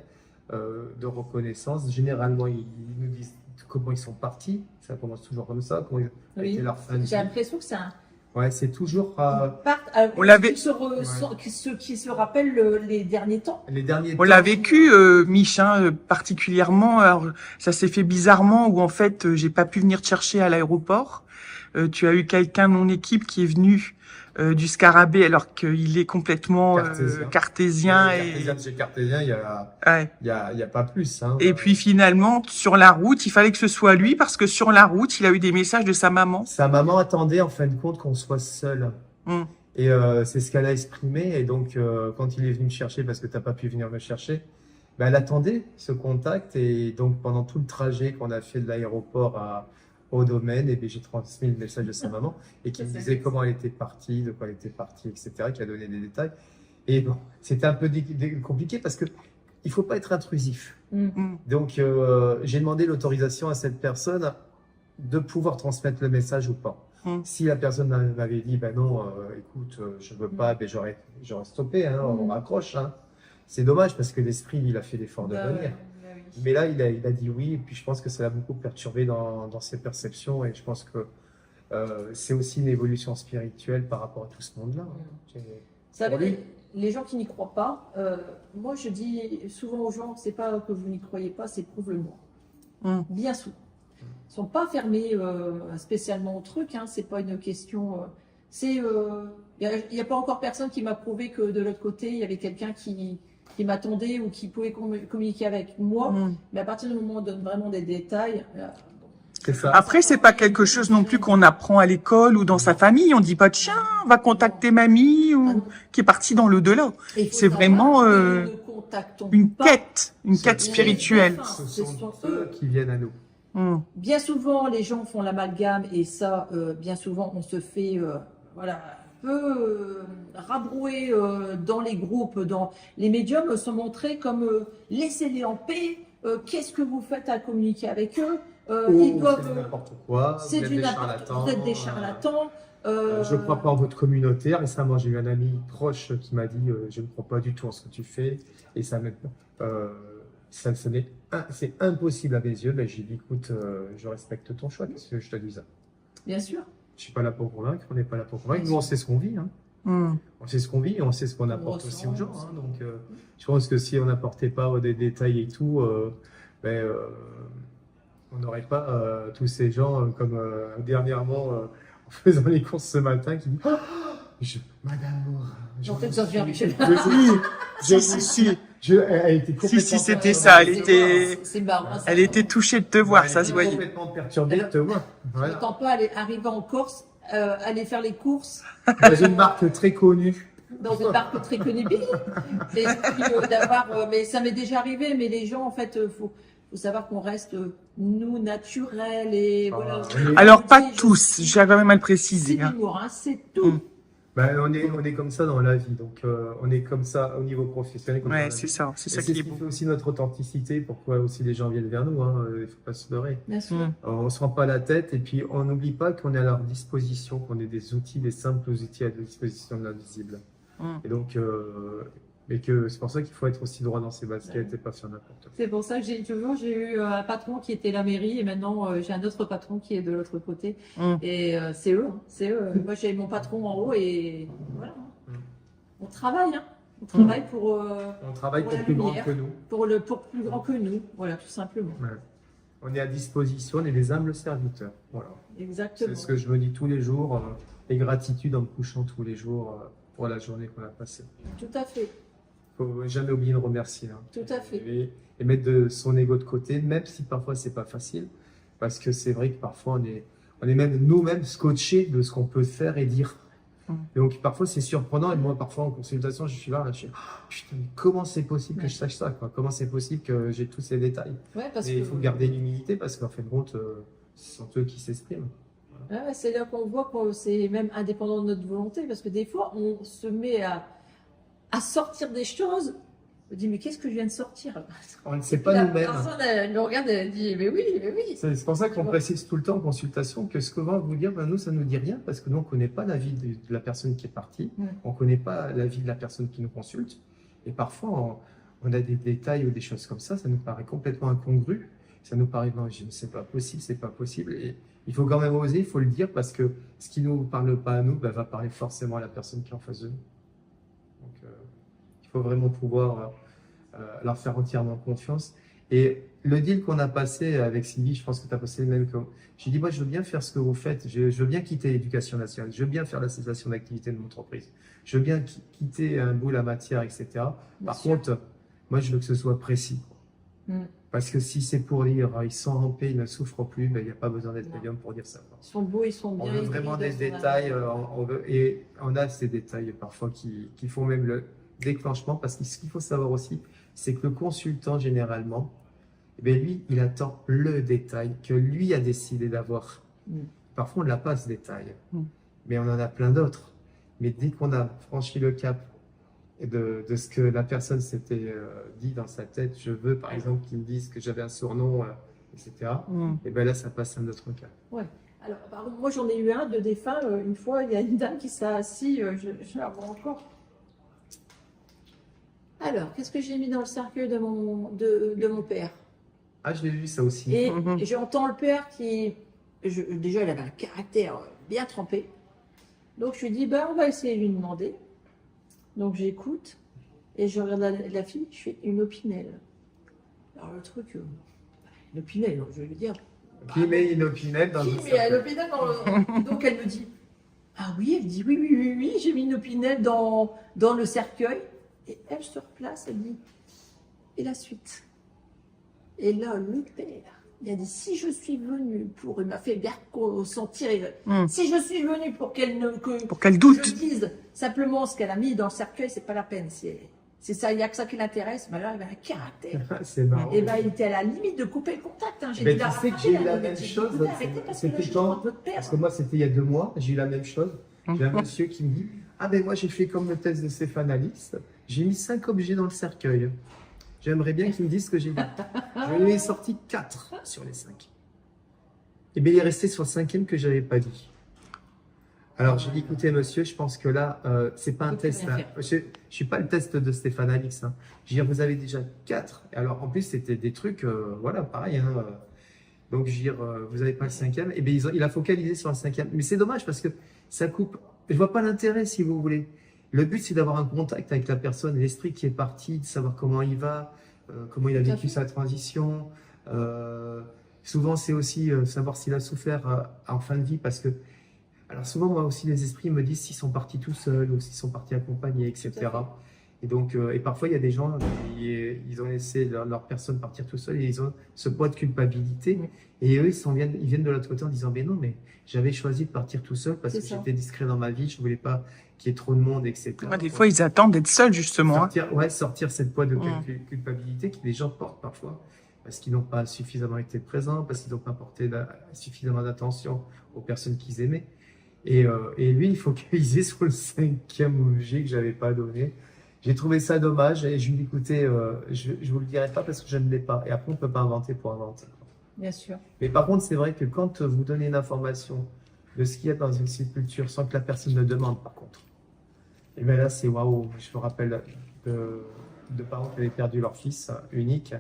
de reconnaissance. Généralement, ils nous disent comment ils sont partis. Ça commence toujours comme ça. Comment a été leur fin de vie. J'ai l'impression que c'est un. Ouais, c'est toujours On l'avait- Ceux qui se rappellent les derniers temps. les derniers On l'a temps. vécu, Mich, hein, particulièrement. Alors, ça s'est fait bizarrement où en fait, j'ai pas pu venir te chercher à l'aéroport. Tu as eu quelqu'un de mon équipe qui est venu du Scarabée alors qu'il est complètement cartésien Cartésien de chez Cartésien, ouais. il y a pas plus. Hein. Et puis finalement, sur la route, il fallait que ce soit lui parce que sur la route, il a eu des messages de sa maman. Sa maman attendait en fin de compte qu'on soit seul. Mm. Et c'est ce qu'elle a exprimé. Et donc, quand il est venu me chercher, parce que tu n'as pas pu venir me chercher, ben, elle attendait ce contact. Et donc, pendant tout le trajet qu'on a fait de l'aéroport au domaine, et j'ai transmis le message de sa maman et qui me disait comment elle était partie, de quoi elle était partie, etc., qui a donné des détails. Et bon, c'était un peu compliqué parce que il faut pas être intrusif. Mm. Donc, j'ai demandé l'autorisation à cette personne de pouvoir transmettre le message ou pas. Si la personne m'avait dit, ben non, écoute, je veux pas, ben j'aurais stoppé, hein, on raccroche. Hein. C'est dommage parce que l'esprit, il a fait l'effort de venir. Mais là, il a dit oui, et puis je pense que ça l'a beaucoup perturbé dans ses perceptions, et je pense que c'est aussi une évolution spirituelle par rapport à tout ce monde-là. Vous savez, les gens qui n'y croient pas, moi je dis souvent aux gens, c'est pas que vous n'y croyez pas, c'est prouve-le-moi. Bien souvent. Ils sont pas fermés spécialement au truc, hein, c'est pas une question. Il y a pas encore personne qui m'a prouvé que de l'autre côté il y avait quelqu'un qui m'attendait ou qui pouvait communiquer avec moi. Mais à partir du moment où on donne vraiment des détails. C'est ça. Après, c'est pas quelque chose non plus qu'on apprend à l'école ou dans sa famille. On dit pas tiens, va contacter mamie ou qui est partie dans l'au-delà. C'est vraiment une quête spirituelle. Ce sont eux qui viennent à nous. Bien souvent, les gens font l'amalgame et ça, bien souvent, on se fait peu rabrouer dans les groupes, dans les médiums sont montrés comme laissez-les en paix. Qu'est-ce que vous faites à communiquer avec eux? Ils doivent. C'est n'importe quoi. C'est du n'importe quoi. Vous êtes des charlatans. Je ne crois pas en votre communauté. Récemment, j'ai eu un ami proche qui m'a dit je ne crois pas du tout en ce que tu fais. Et ça c'est impossible à mes yeux. Ben, j'ai dit écoute, je respecte ton choix. Qu'est-ce que je te dis ça? Bien sûr. Je ne suis pas là pour convaincre, on n'est pas là pour convaincre. Nous, on sait ce qu'on vit. Hein. On sait ce qu'on vit et on sait ce qu'on apporte aussi aux gens. Hein. Donc, je pense que si on n'apportait pas des détails et tout, on n'aurait pas tous ces gens comme dernièrement en faisant les courses ce matin qui disent Madame Moore. En fait, j'en viens Michel. Elle était complètement Si, c'était ça. C'est marrant. Elle était touchée de te voir, ça se voyait. Complètement perturbée de te voir. Je n'entends pas arriver en Corse, aller faire les courses. Dans une marque très connue. Dans une marque très connue. Et puis mais ça m'est déjà arrivé, mais les gens, en fait, faut savoir qu'on reste, nous, naturels et voilà. Alors, pas tous, j'ai quand même à le préciser. C'est l'humour, hein, c'est tout. Ben, on est comme ça dans la vie, donc on est comme ça au niveau professionnel. Ouais, c'est ça qui est ce qui beau. fait aussi notre authenticité, pourquoi aussi les gens viennent vers nous, hein, il ne faut pas se leurrer. Bien sûr. On ne se rend pas la tête et puis on n'oublie pas qu'on est à leur disposition, qu'on ait des outils, des simples outils à disposition de l'invisible. Et donc, mais que c'est pour ça qu'il faut être aussi droit dans ses baskets et pas faire n'importe quoi. C'est pour ça que j'ai eu un patron qui était la mairie et maintenant j'ai un autre patron qui est de l'autre côté. Et c'est eux. Moi j'ai mon patron en haut et voilà. On travaille, hein. On travaille pour. On travaille pour plus grand que nous. Pour plus grand que nous, voilà, tout simplement. Ouais. On est à disposition, on est des humbles serviteurs. Voilà. Exactement. C'est ce que je me dis tous les jours, et gratitude en me couchant tous les jours pour la journée qu'on a passée. Tout à fait. faut jamais oublier de remercier. Hein. Tout à fait. Et mettre son ego de côté, même si parfois c'est pas facile, parce que c'est vrai que parfois on est même nous-mêmes scotchés de ce qu'on peut faire et dire. Donc parfois c'est surprenant, et moi parfois en consultation je suis là, je suis putain, mais comment c'est possible que je sache ça, quoi? Comment c'est possible que j'ai tous ces détails? Ouais, parce Et que il faut garder l'humilité parce qu'en fin de compte, ce sont eux qui s'expriment. ouais, c'est là qu'on voit que c'est même indépendant de notre volonté, parce que des fois on se met à sortir des choses. On dit mais qu'est-ce que je viens de sortir? On ne sait Et pas puis la nous-mêmes. personne elle nous regarde et elle dit mais oui, mais oui. C'est pour ça qu'on précise tout le temps en consultation que ce que va vous dire, ben nous, ça ne nous dit rien parce que nous, on ne connaît pas la vie de la personne qui est partie, on ne connaît pas la vie de la personne qui nous consulte. Et parfois, on a des détails ou des choses comme ça nous paraît complètement incongru. Ça nous paraît, non, c'est pas possible, c'est pas possible. Et il faut quand même oser, il faut le dire parce que ce qui ne nous parle pas à nous ben, va parler forcément à la personne qui est en face de nous. Donc, il faut vraiment pouvoir leur faire entièrement confiance. Et le deal qu'on a passé avec Sylvie, je pense que tu as passé le même que moi. J'ai dit, moi, je veux bien faire ce que vous faites. Je veux bien quitter l'éducation nationale. Je veux bien faire la cessation d'activité de mon entreprise. Je veux bien quitter un bout la matière, etc. Par contre, moi, je veux que ce soit précis. Parce que si c'est pour dire, ils sont en paix, ils ne souffrent plus, ben, il n'y a pas besoin d'être médium pour dire ça. Quoi. Ils sont beaux, ils sont bien. On veut vraiment des détails. Et on a ces détails parfois qui font même le déclenchement. Parce que ce qu'il faut savoir aussi, c'est que le consultant, généralement, eh bien, lui, il attend le détail que lui a décidé d'avoir. Parfois, on ne l'a pas, ce détail. Mais on en a plein d'autres. Mais dès qu'on a franchi le cap de ce que la personne s'était dit dans sa tête, je veux, par exemple, qu'il me dise que j'avais un surnom, etc. Et bien là, ça passe à un autre cap. Ouais. Alors, par contre, moi, j'en ai eu un de défunt. Une fois, il y a une dame qui s'est assise, je la vois encore. Alors, qu'est-ce que j'ai mis dans le cercueil de mon père? Ah, je l'ai vu ça aussi. Et j'entends le père qui... déjà, il avait un caractère bien trempé. Donc, je lui dis, ben, on va essayer de lui demander. Donc, j'écoute. Et je regarde la fille, je fais une opinel. Alors, le truc... une opinel, je vais lui dire... Qui met une opinel dans le cercueil? Qui met une opinel dans le... Donc, elle me dit... Ah oui, elle dit, oui, j'ai mis une opinel dans le cercueil. Et elle se replace, elle dit... Et la suite? Et là, le père, il a dit, si je suis venu pour, il m'a fait bien sentir, si je suis venu pour qu'elle doute, je dise simplement ce qu'elle a mis dans le cercueil, c'est pas la peine. C'est ça, il n'y a que ça qui l'intéresse. Mais là, il avait un caractère. C'est marrant. Et ben, il était à la limite de couper le contact. Hein. Mais tu sais que j'ai eu la même chose. C'était quand? Parce que moi, c'était il y a 2 mois. J'ai eu la même chose. J'ai un monsieur qui me dit, ah ben moi, j'ai fait comme le test de Stéphane Alix. J'ai mis 5 objets dans le cercueil. J'aimerais bien qu'il me dise ce que j'ai dit. Je lui ai sorti 4 sur les 5. Et bien, il est resté sur le 5e que je n'avais pas dit. Alors, j'ai dit, écoutez, monsieur, je pense que là, c'est pas un test. Hein. Je ne suis pas le test de Stéphane Alix. Hein. Je veux dire, vous avez déjà 4. Alors, en plus, c'était des trucs, voilà, pareil. Hein, donc, je veux dire, vous n'avez pas le 5e. Et bien, il a focalisé sur le 5e. Mais c'est dommage parce que ça coupe. Je ne vois pas l'intérêt, si vous voulez. Le but, c'est d'avoir un contact avec la personne, l'esprit qui est parti, de savoir comment il va, comment il a vécu sa transition. Souvent, c'est aussi savoir s'il a souffert en fin de vie, parce que, alors souvent, moi aussi, les esprits me disent s'ils sont partis tout seuls ou s'ils sont partis accompagnés, etc. Et donc, et parfois, il y a des gens, ils ont laissé leur personne partir tout seul et ils ont ce poids de culpabilité. Et eux, ils viennent de l'autre côté en disant, mais non, mais j'avais choisi de partir tout seul parce que j'étais discret dans ma vie, je voulais pas qu'il y ait trop de monde, etc. Ouais, des fois, ils attendent d'être seuls, justement. Sortir cette poids de culpabilité que les gens portent parfois parce qu'ils n'ont pas suffisamment été présents, parce qu'ils n'ont pas porté suffisamment d'attention aux personnes qu'ils aimaient. Et lui, il focalisait sur le 5e objet que j'avais pas donné. J'ai trouvé ça dommage et je lui ai dit, écoutez, je vous le dirai pas parce que je ne l'ai pas. Et après, on peut pas inventer pour inventer. Bien sûr. Mais par contre, c'est vrai que quand vous donnez une information de ce qu'il y a dans une sépulture sans que la personne ne demande, par contre, et bien là, c'est waouh. Je me rappelle de parents qui avaient perdu leur fils unique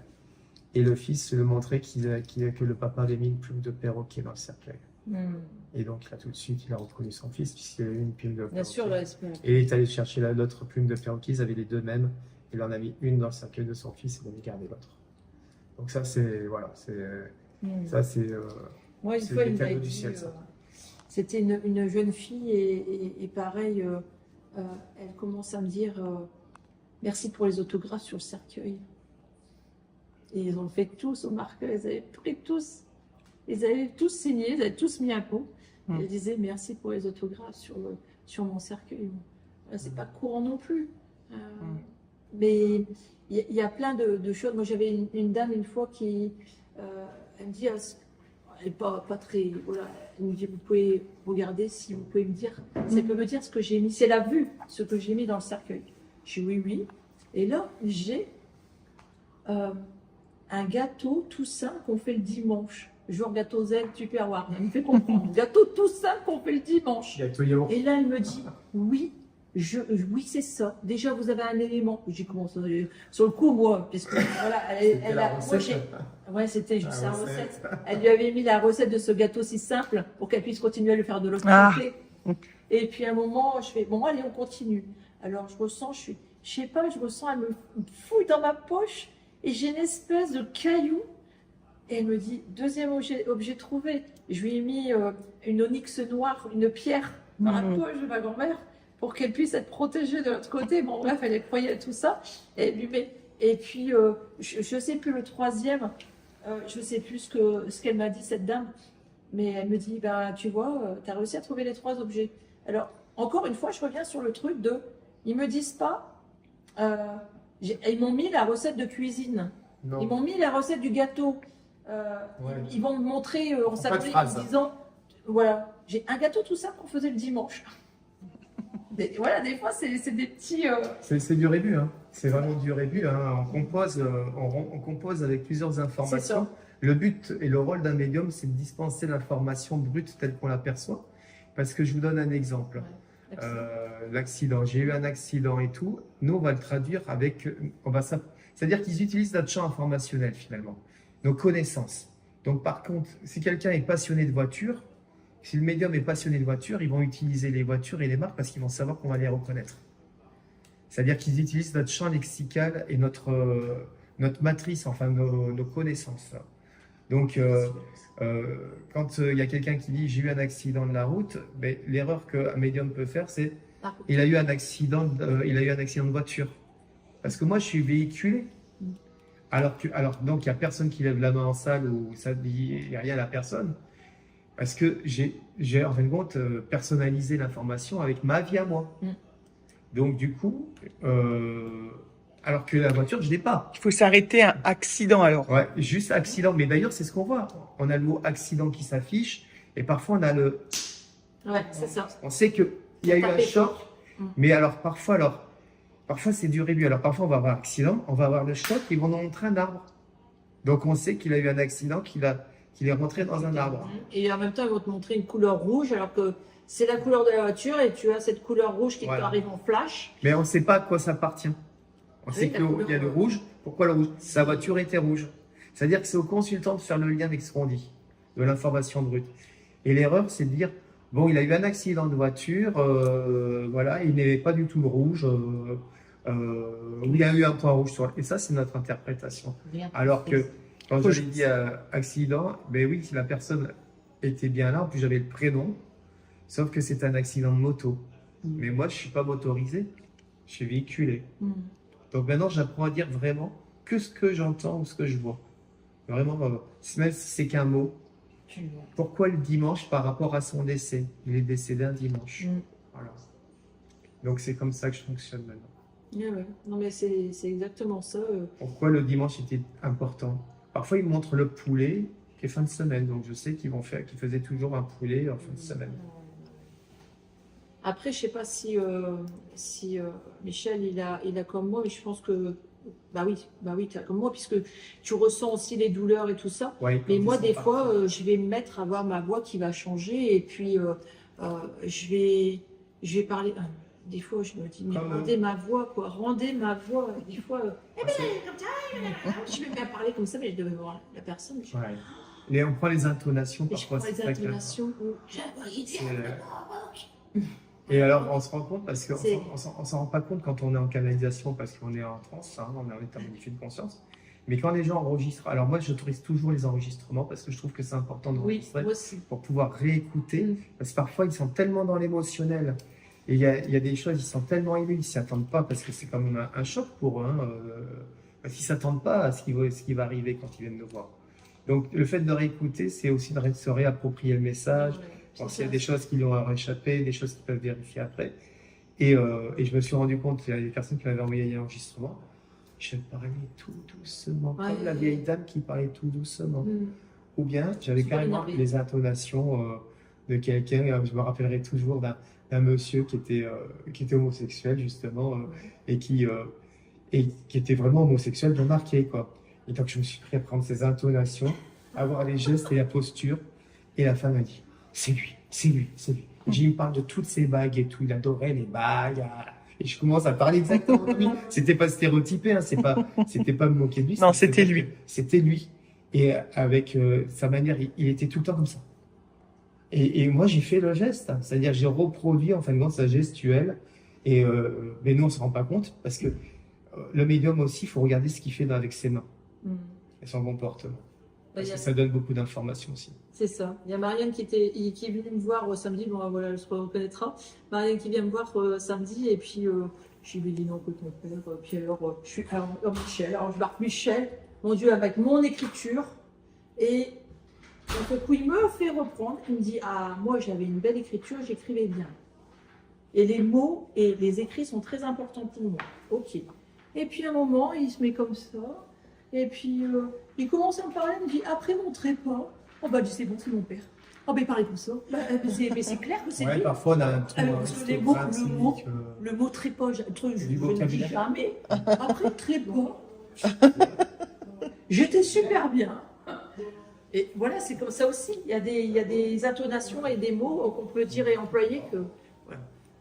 et le fils le montrait que le papa avait mis une plume de perroquet dans le cercueil. Et donc là, tout de suite, il a reconnu son fils puisqu'il a eu une plume de perroquet. Bien sûr, et il est allé chercher l'autre plume de perroquet, ils avaient les deux mêmes. Il en a mis une dans le cercueil de son fils et il a gardé l'autre. Donc ça, c'est... Voilà, c'est... Ça, c'est... Moi, une fois, il m'a dit... C'était une jeune fille et pareil, elle commence à me dire... merci pour les autographes sur le cercueil. Et ils ont fait tous au marqueur, ils avaient pris tous. Ils avaient tous signé, ils avaient tous mis un pot. Ils disaient merci pour les autographes sur mon cercueil. C'est pas courant non plus. Mais il y a plein de choses. Moi, j'avais une dame une fois qui, elle me dit, elle n'est pas très, voilà, elle me dit, vous pouvez regarder si vous pouvez me dire, si elle peut me dire ce que j'ai mis, si elle a vu ce que j'ai mis dans le cercueil. Je dis oui, oui. Et là, j'ai un gâteau tout simple qu'on fait le dimanche. Genre gâteau zen, tupperware. Elle me fait comprendre. Gâteau tout simple qu'on fait le dimanche. Gâteau yaourt. Et là, elle me dit, oui, oui, c'est ça. Déjà, vous avez un élément. J'ai commencé sur le coup, moi, puisque voilà, elle a. Ouais, c'était juste sa recette. Elle lui avait mis la recette de ce gâteau si simple pour qu'elle puisse continuer à le faire de l'autre côté. Et puis à un moment, je fais, bon, allez, on continue. Alors, je ressens, je sais pas, je ressens, elle me fouille dans ma poche et j'ai une espèce de caillou. Et elle me dit, deuxième objet trouvé. Je lui ai mis une onyx noire, une pierre dans la poche de ma grand-mère pour qu'elle puisse être protégée de l'autre côté. Bon, bref, elle croyait à tout ça. Et elle lui met. Et puis, je ne sais plus le troisième, je ne sais plus ce qu'elle m'a dit, cette dame. Mais elle me dit, bah, tu vois, tu as réussi à trouver les 3 objets. Alors, encore une fois, je reviens sur le truc de, ils me disent pas, ils m'ont mis la recette de cuisine. Non. Ils m'ont mis la recette du gâteau. Ils vont me montrer en s'appelait en disant, voilà, j'ai un gâteau tout simple qu'on faisait le dimanche. Voilà, des fois, c'est des petits... C'est du rébus, hein. C'est vraiment du rébus. Hein. On compose avec plusieurs informations. Le but et le rôle d'un médium, c'est de dispenser l'information brute telle qu'on l'aperçoit. Parce que je vous donne un exemple. L'accident, j'ai eu un accident et tout. Nous, on va le traduire avec... C'est-à-dire qu'ils utilisent notre champ informationnel, finalement. Nos connaissances. Donc, par contre, si quelqu'un est passionné de voiture, si le médium est passionné de voiture, ils vont utiliser les voitures et les marques parce qu'ils vont savoir qu'on va les reconnaître. C'est-à-dire qu'ils utilisent notre champ lexical et notre matrice, enfin nos connaissances. Donc, quand il y a quelqu'un qui dit « j'ai eu un accident de la route », ben, l'erreur qu'un médium peut faire, c'est « il a eu un accident de voiture ». Parce que moi, je suis véhiculé. Alors, donc, il n'y a personne qui lève la main en salle ou ça dit rien à la personne. Parce que j'ai en fin de compte, personnalisé l'information avec ma vie à moi. Donc, du coup, alors que la voiture, je ne l'ai pas. Il faut s'arrêter à accident, alors. Ouais, juste accident. Mais d'ailleurs, c'est ce qu'on voit. On a le mot accident qui s'affiche et parfois, on a le... Ouais, c'est ça. On sait qu'il y a eu un choc. Mais alors, parfois, c'est du rébut. Alors, parfois, on va avoir accident, on va avoir le choc, ils vont nous montrer un arbre. Donc, on sait qu'il a eu un accident, qu'il est rentré dans un arbre. Et en même temps, ils vont te montrer une couleur rouge, alors que c'est la couleur de la voiture et tu as cette couleur rouge qui t'arrive en flash. Mais on ne sait pas à quoi ça appartient. On sait qu'il y a le rouge. Pourquoi le rouge? Sa voiture était rouge. C'est-à-dire que c'est au consultant de faire le lien avec ce qu'on dit, de l'information brute. Et l'erreur, c'est de dire, bon, il a eu un accident de voiture, voilà, il n'avait pas du tout le rouge. Où il y a eu un point rouge sur... Et ça, c'est notre interprétation. Alors que quand je dis accident, ben oui, si la personne était bien là, en plus j'avais le prénom, sauf que c'est un accident de moto. Mais moi, je ne suis pas motorisé, je suis véhiculé. Donc maintenant, j'apprends à dire vraiment que ce que j'entends ou ce que je vois. Vraiment, même si c'est qu'un mot. Pourquoi le dimanche par rapport à son décès? Il est décédé un dimanche. Voilà. Donc c'est comme ça que je fonctionne maintenant. Ouais. Non, mais c'est exactement ça. Pourquoi le dimanche était important? Parfois, ils montrent le poulet qui est fin de semaine. Donc, je sais qu'ils faisaient toujours un poulet en fin de semaine. Après, je ne sais pas si Michel, il a comme moi, mais je pense que... Bah oui, tu as comme moi, puisque tu ressens aussi les douleurs et tout ça. Ouais, mais moi, des fois, je vais me mettre à voir ma voix qui va changer. Et puis, je vais parler... Des fois, je me dis, mais rendez ma voix, quoi. Rendez ma voix. Des fois, comme ça, je vais bien parler comme ça, mais je devais voir la personne. Et on prend les intonations parfois. Je prends les intonations. Et alors, on se rend compte, parce qu'on ne s'en rend pas compte quand on est en canalisation, parce qu'on est en transe, hein, on est en état modifié de conscience. Mais quand les gens enregistrent, alors moi j'autorise toujours les enregistrements parce que je trouve que c'est important d'enregistrer pour pouvoir réécouter. Parce que parfois ils sont tellement dans l'émotionnel Et il y a des choses, ils sont tellement émus, ils ne s'y attendent pas parce que c'est quand même un choc pour eux. Parce qu'ils ne s'attendent pas à ce qui va arriver quand ils viennent nous voir. Donc, le fait de réécouter, c'est aussi de se réapproprier le message. Quand il y a des choses qui lui ont échappé, des choses qu'ils peuvent vérifier après. Et je me suis rendu compte qu'il y a des personnes qui m'avaient envoyé un enregistrement. Je parlais tout doucement, comme la vieille dame qui parlait tout doucement. Ou bien, j'avais carrément les intonations de quelqu'un. Je me rappellerai toujours d'un monsieur qui était homosexuel, justement, et qui était vraiment homosexuel, bien marqué, quoi. Et donc, je me suis pris à prendre ces intonations, à voir les gestes et la posture. Et la femme a dit, c'est lui, c'est lui, c'est lui. Il me parle de toutes ces bagues et tout. Il adorait les bagues. Et je commence à parler exactement de lui. C'était pas stéréotypé, hein, c'était pas me moquer de lui. Non, c'était lui. C'était lui. Et avec sa manière, il était tout le temps comme ça. Et moi, j'ai fait le geste. C'est-à-dire, j'ai reproduit, en fin de compte, sa gestuelle. Mais nous, on se rend pas compte parce que le médium aussi, il faut regarder ce qu'il fait avec ses mains et son comportement. Parce que ça donne beaucoup d'informations aussi. C'est ça. Il y a Marianne qui est venue me voir samedi. Bon, voilà, elle se reconnaîtra. Marianne qui vient me voir samedi. Et puis, je lui ai dit non, que ton père. Puis alors, je suis. Alors, Michel. Alors, je marque Michel, mon Dieu, avec mon écriture. Et donc, coup, il me fait reprendre. Il me dit, ah, moi, j'avais une belle écriture, j'écrivais bien. Et les mots et les écrits sont très importants pour moi. Ok. Et puis, à un moment, il se met comme ça. Et puis, il commence à me parler, il me dit, après mon trépas, oh bah, c'est bon, c'est mon père. Oh, ben, il parlait comme ça. Bah, mais c'est clair que c'est lui. Parfois, on a un truc. Le mot trépas, je ne dis jamais. Après le trépas, j'étais super bien. Et voilà, c'est comme ça aussi. Il y a des intonations et des mots qu'on peut dire et employer que. Voilà.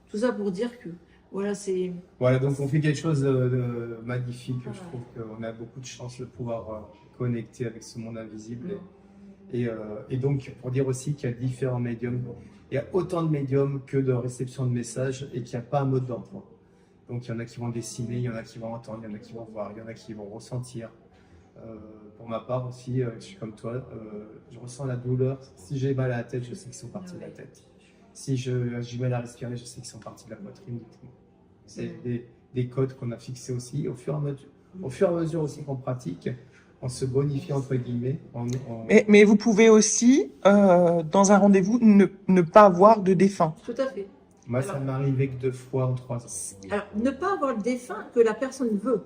Tout ça pour dire que. Voilà, c'est. Voilà, donc on fait quelque chose de magnifique. Je trouve qu'on a beaucoup de chance de pouvoir connecter avec ce monde invisible. Et donc, pour dire aussi qu'il y a différents médiums, il y a autant de médiums que de réception de messages et qu'il n'y a pas un mode d'emploi. Donc, il y en a qui vont dessiner, il y en a qui vont entendre, il y en a qui vont voir, il y en a qui vont ressentir. Pour ma part aussi, je suis comme toi, je ressens la douleur. Si j'ai mal à la tête, je sais qu'ils sont partis de la tête. Si j'ai mal à respirer, je sais qu'ils sont partis de la poitrine. C'est des codes qu'on a fixés aussi. Au fur et à mesure aussi qu'on pratique, on se bonifie entre guillemets. Mais vous pouvez aussi, dans un rendez-vous, ne pas avoir de défunt. Tout à fait. Moi, ça m'est arrivé que 2 fois en 3 ans. Alors, ne pas avoir le défunt que la personne veut.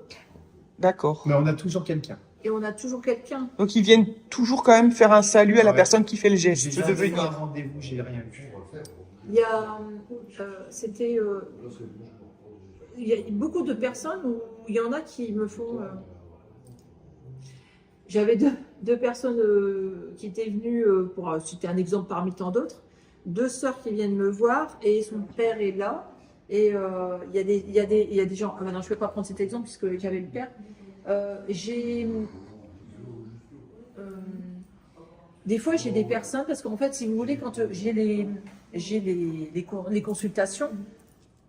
D'accord. Mais on a toujours quelqu'un. Et on a toujours quelqu'un. Donc, ils viennent toujours quand même faire un salut à la personne qui fait le geste J'ai de venir. un rendez-vous, j'ai rien vu. Il y a, il y a beaucoup de personnes où il y en a qui me font. J'avais deux personnes qui étaient venues c'était un exemple parmi tant d'autres. 2 sœurs qui viennent me voir et son père est là. Et il y a des gens. Ah ben non, je ne peux pas prendre cet exemple puisque j'avais le père. Des fois, j'ai des personnes, parce qu'en fait, si vous voulez, quand j'ai les consultations,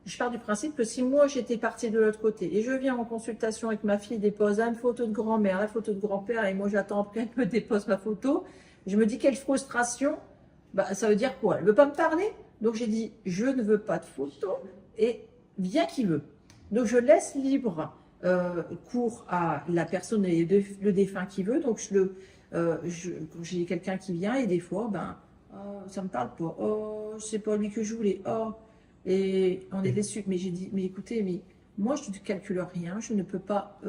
je pars du principe que si moi, j'étais partie de l'autre côté, et je viens en consultation avec ma fille, dépose une photo de grand-mère, la photo de grand-père, et moi, j'attends qu'elle me dépose ma photo, je me dis, quelle frustration, bah, ça veut dire quoi? Elle ne veut pas me parler? Donc, j'ai dit, je ne veux pas de photo, et viens qui veut. Donc, je laisse libre cours à la personne et le défunt qui veut, donc j'ai quelqu'un qui vient et des fois, ça me parle pas. Oh, c'est pas lui que je voulais. Oh, et on est déçus. Mais j'ai dit, mais écoutez, mais moi je ne calcule rien, je ne peux pas.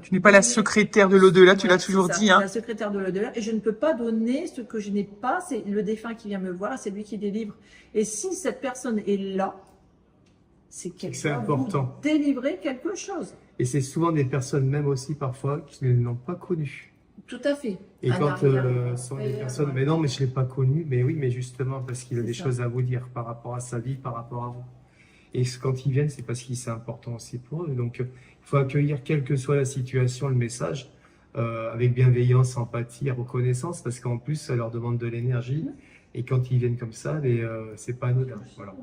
Tu n'es pas la secrétaire de l'au-delà, tu l'as toujours dit. Hein. La secrétaire de l'au-delà, et je ne peux pas donner ce que je n'ai pas. C'est le défunt qui vient me voir, c'est lui qui délivre. Et si cette personne est là, c'est important. Délivrer quelque chose. Et c'est souvent des personnes, même aussi parfois, qui ne l'ont pas connu. Tout à fait. Et quand sont des personnes, mais non, mais je ne l'ai pas connu, mais oui, mais justement, parce qu'il a des choses à vous dire par rapport à sa vie, par rapport à vous. Et quand ils viennent, c'est parce que c'est important aussi pour eux. Donc, il faut accueillir, quelle que soit la situation, le message, avec bienveillance, empathie, reconnaissance, parce qu'en plus, ça leur demande de l'énergie. Et quand ils viennent comme ça, c'est pas anodin. Voilà.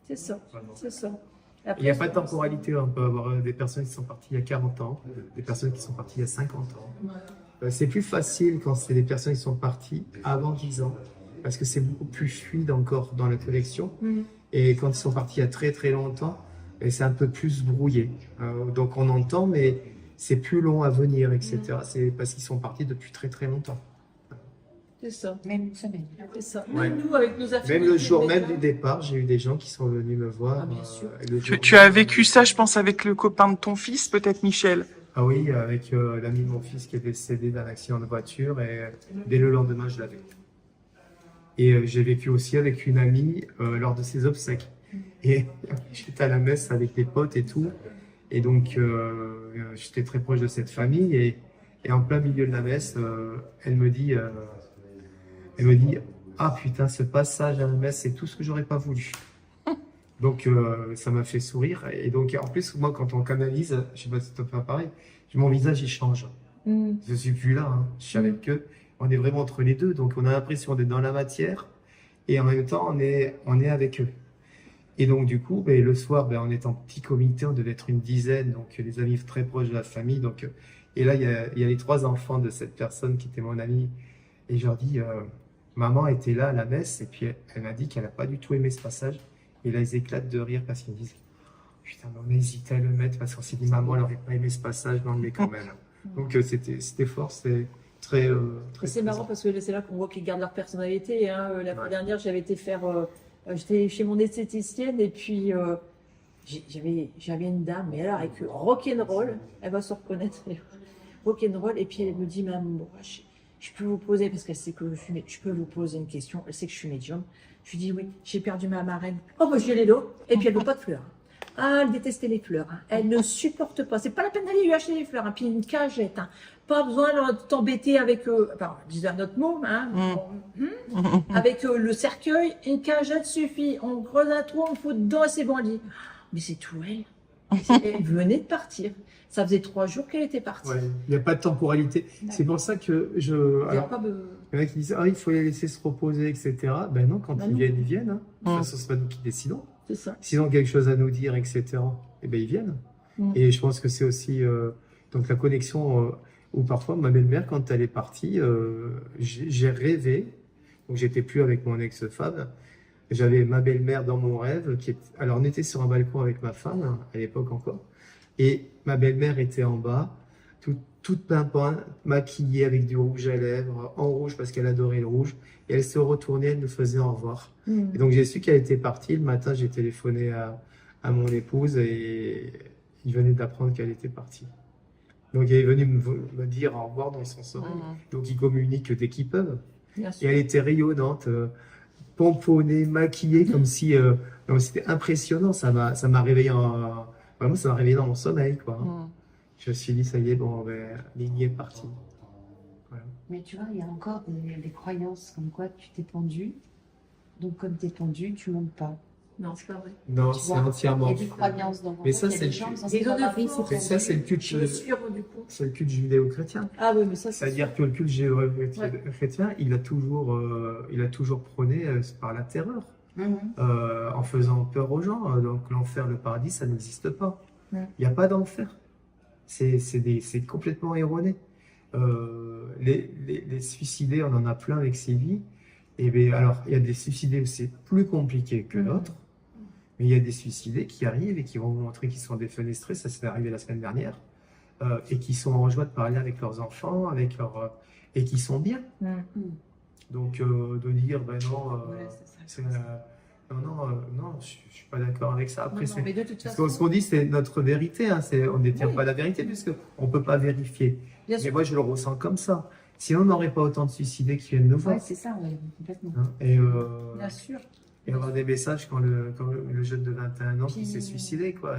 C'est ça. Vraiment. C'est ça. Après, il n'y a pas de temporalité. On peut avoir des personnes qui sont parties il y a 40 ans, des personnes qui sont parties il y a 50 ans. C'est plus facile quand c'est des personnes qui sont parties avant 10 ans, parce que c'est beaucoup plus fluide encore dans la connexion. Et quand ils sont partis il y a très très longtemps, et c'est un peu plus brouillé. Donc on entend, mais c'est plus long à venir, etc. C'est parce qu'ils sont partis depuis très très longtemps. C'est ça. Même une semaine. C'est ça. Ouais. Même nous, avec nos affinités. Même le jour même médias, du départ, j'ai eu des gens qui sont venus me voir. Ah, bien sûr. Le jour Tu as vécu ça, je pense, avec le copain de ton fils, peut-être Michel. Ah oui, avec l'ami de mon fils qui est décédé d'un accident de voiture et dès le lendemain, je l'avais. Et j'ai vécu aussi avec une amie lors de ses obsèques. Et j'étais à la messe avec des potes et tout. Et donc, j'étais très proche de cette famille. Et en plein milieu de la messe, elle me dit, ah putain, ce passage à la messe, c'est tout ce que j'aurais pas voulu. Donc, ça m'a fait sourire. Et donc, en plus, moi, quand on canalise, je sais pas si tu fais pareil, mon visage, il change. Je suis plus là, hein. Je suis avec eux. On est vraiment entre les deux. Donc, on a l'impression d'être dans la matière. Et en même temps, on est avec eux. Et donc, du coup, ben, le soir, ben, on est en petit comité. On devait être une dizaine. Donc, les amis très proches de la famille. Donc, et là, il y a les 3 enfants de cette personne qui était mon amie. Et je leur dis, maman était là à la messe. Et puis, elle m'a dit qu'elle n'a pas du tout aimé ce passage. Et là, ils éclatent de rire parce qu'ils me disent, putain, mais on hésitait à le mettre parce qu'on s'est dit, maman, elle n'aurait pas aimé ce passage, mais on le met quand même. Donc, c'était fort, c'est très. C'est marrant parce que c'est là qu'on voit qu'ils gardent leur personnalité. Hein. La fois dernière, j'avais été faire. J'étais chez mon esthéticienne et puis j'avais une dame, mais alors avec rock'n'roll, elle va se reconnaître. Rock'n'roll, et puis elle me dit, maman, bon, je peux vous poser, parce qu'elle sait que je peux vous poser une question, elle sait que je suis médium. Je lui dis, oui, j'ai perdu ma marraine. Oh, bah, j'ai les lots, et puis elle veut pas de fleurs. Ah, elle détestait les fleurs. Hein. Elle ne supporte pas. C'est pas la peine d'aller lui acheter des fleurs. Hein. Puis une cagette. Hein. Pas besoin de t'embêter avec, enfin, disons un autre mot, hein, avec le cercueil. Une cagette suffit. On creuse un trou, on fout dedans et c'est bon. Elle dit, mais c'est tout elle. Elle venait de partir. Ça faisait 3 jours qu'elle était partie. Ouais, il n'y a pas de temporalité. C'est pour ça que Il y a alors, pas de... il y en a qui disent, ah, il faut les laisser se reposer, etc. Ben non, quand ils viennent, ils viennent. Hein. De toute façon, c'est pas nous qui décidons. C'est ça. S'ils ont quelque chose à nous dire, etc., eh ben, ils viennent. Et je pense que c'est aussi donc la connexion où parfois ma belle-mère, quand elle est partie, j'ai rêvé. Donc j'étais plus avec mon ex-femme. J'avais ma belle-mère dans mon rêve. Alors on était sur un balcon avec ma femme, hein, à l'époque encore. Et ma belle-mère était en bas, toute pimpante, maquillée avec du rouge à lèvres, en rouge parce qu'elle adorait le rouge. Et elle se retournait, elle nous faisait au revoir. Et donc j'ai su qu'elle était partie. Le matin, j'ai téléphoné à mon épouse et il venait d'apprendre qu'elle était partie. Donc elle est venue me dire au revoir dans son sommeil. Donc ils communiquent dès qu'ils peuvent. Bien Et sûr. elle était rayonnante, pomponnée, maquillée, comme si c'était impressionnant. Ça m'a réveillé vraiment, ça m'a réveillé dans mon sommeil, quoi. Je me suis dit, ça y est, bon, ben, Lily est partie. Voilà. Mais tu vois, il y a encore des croyances comme quoi tu t'es pendu. Donc, comme tu es pendu, tu montes pas. Non, c'est pas vrai. Non, Tu c'est vois, entièrement il y a des faux. croyances. Donc, en Mais fait, ça, il y a c'est des le gens culte. qui sont Ils ont des mari, faux. Mais ça, c'est le culte, Je me suis rendu compte. c'est le culte judéo-chrétien. Ah oui, mais ça, c'est C'est-à-dire que le culte judéo-chrétien, il a toujours prôné par la terreur, en faisant peur aux gens. Donc l'enfer, le paradis, ça n'existe pas. Il n'y a pas d'enfer. C'est complètement erroné. Les suicidés, on en a plein avec Sylvie. Et bien, alors, il y a des suicidés où c'est plus compliqué que d'autres. Mais il y a des suicidés qui arrivent et qui vont vous montrer qu'ils sont défenestrés. Ça s'est arrivé la semaine dernière. Et qui sont en joie de parler avec leurs enfants, et qui sont bien. Donc, de dire, ben non, non, je suis pas d'accord avec ça. Après, Non, mais de toute ce façon, qu'on dit, c'est notre vérité. Hein, on ne détient Oui. pas la vérité puisqu'on ne peut pas vérifier. bien Mais sûr. moi, je le ressens comme ça. Sinon, on n'aurait pas autant de suicidés qui viennent nous voir. Ouais, c'est ça, ouais, complètement. Hein, Bien sûr. et avoir des messages quand le jeune de 21 ans qui Puis- s'est suicidé, quoi,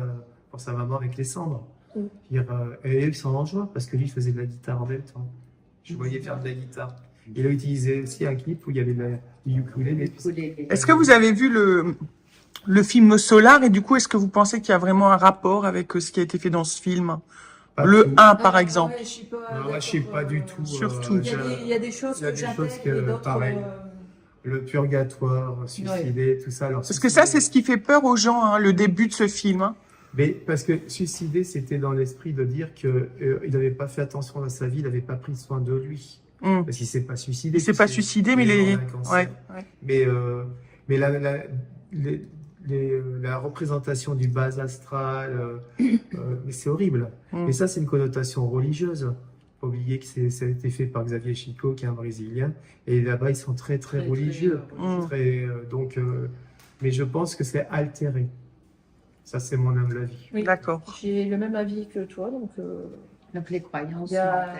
pour sa maman avec les cendres. Mm. Et eux, ils sont en joie parce que lui, il faisait de la guitare en même temps. Je voyais faire de la guitare. Il a utilisé aussi un clip où il y avait du ukulélé. Est-ce que vous avez vu le film Solar et du coup, est-ce que vous pensez qu'il y a vraiment un rapport avec ce qui a été fait dans ce film? Pas Le tout. 1, par exemple. Ouais, je suis pas Non, moi, je suis pas du tout. Surtout. Il y a des choses il y a que des choses j'intègre que, et d'autres. pareil. Le purgatoire, suicider, tout ça. Alors, Parce que ça, c'est ce qui fait peur aux gens, hein, le début de ce film. Hein. Mais parce que suicider, c'était dans l'esprit de dire que il n'avait pas fait attention à sa vie, il n'avait pas pris soin de lui. Parce qu'il s'est pas suicidé. Il s'est pas puisque suicidé, mais il est les... mort d'un cancer. Ouais, ouais. Mais la représentation du bas astral, mais c'est horrible. Et ça, c'est une connotation religieuse. Faut pas oublier que ça a été fait par Xavier Chico, qui est un Brésilien, et là-bas, ils sont très, très religieux. Mais je pense que c'est altéré. Ça, c'est mon humble avis. Oui. D'accord. J'ai le même avis que toi, donc les croyances, il y a-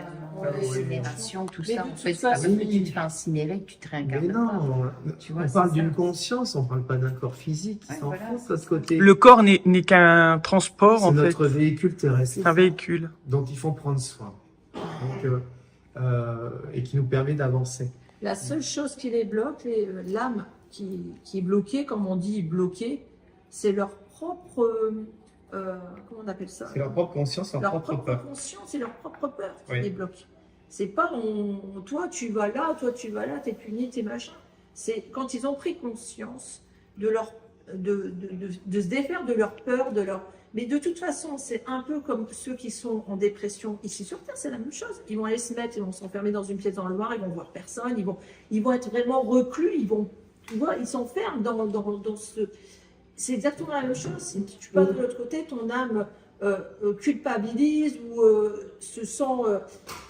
l'incinération, tout Mais ça, de en toute fait, c'est pas façon- parce que tu te fais incinérer que tu te réincarnes Mais pas. non, Tu vois, on c'est parle ça. d'une conscience, on parle pas d'un corps physique. Ouais, Ils s'en voilà, foutent c'est de ce côté. Le corps n'est qu'un transport, C'est en fait. notre véhicule terrestre. C'est un véhicule. Dont il faut prendre soin. Donc, et qui nous permet d'avancer. La seule chose qui les bloque, l'âme qui est bloquée, comme on dit bloquée, c'est leur propre, comment on appelle ça? C'est leur propre conscience, leur propre peur. conscience et leur propre peur qui Oui. les bloque. C'est pas toi tu vas là, t'es puni, t'es machin. C'est quand ils ont pris conscience de leur de se défaire de leur peur, de leur. Mais de toute façon, c'est un peu comme ceux qui sont en dépression ici sur Terre, c'est la même chose. Ils vont aller se mettre, ils vont s'enfermer dans une pièce dans le noir, ils vont voir personne, ils vont être vraiment reclus, tu vois, ils s'enferment dans ce. C'est exactement la même chose. Si tu passes de l'autre côté, ton âme culpabilise ou se sent.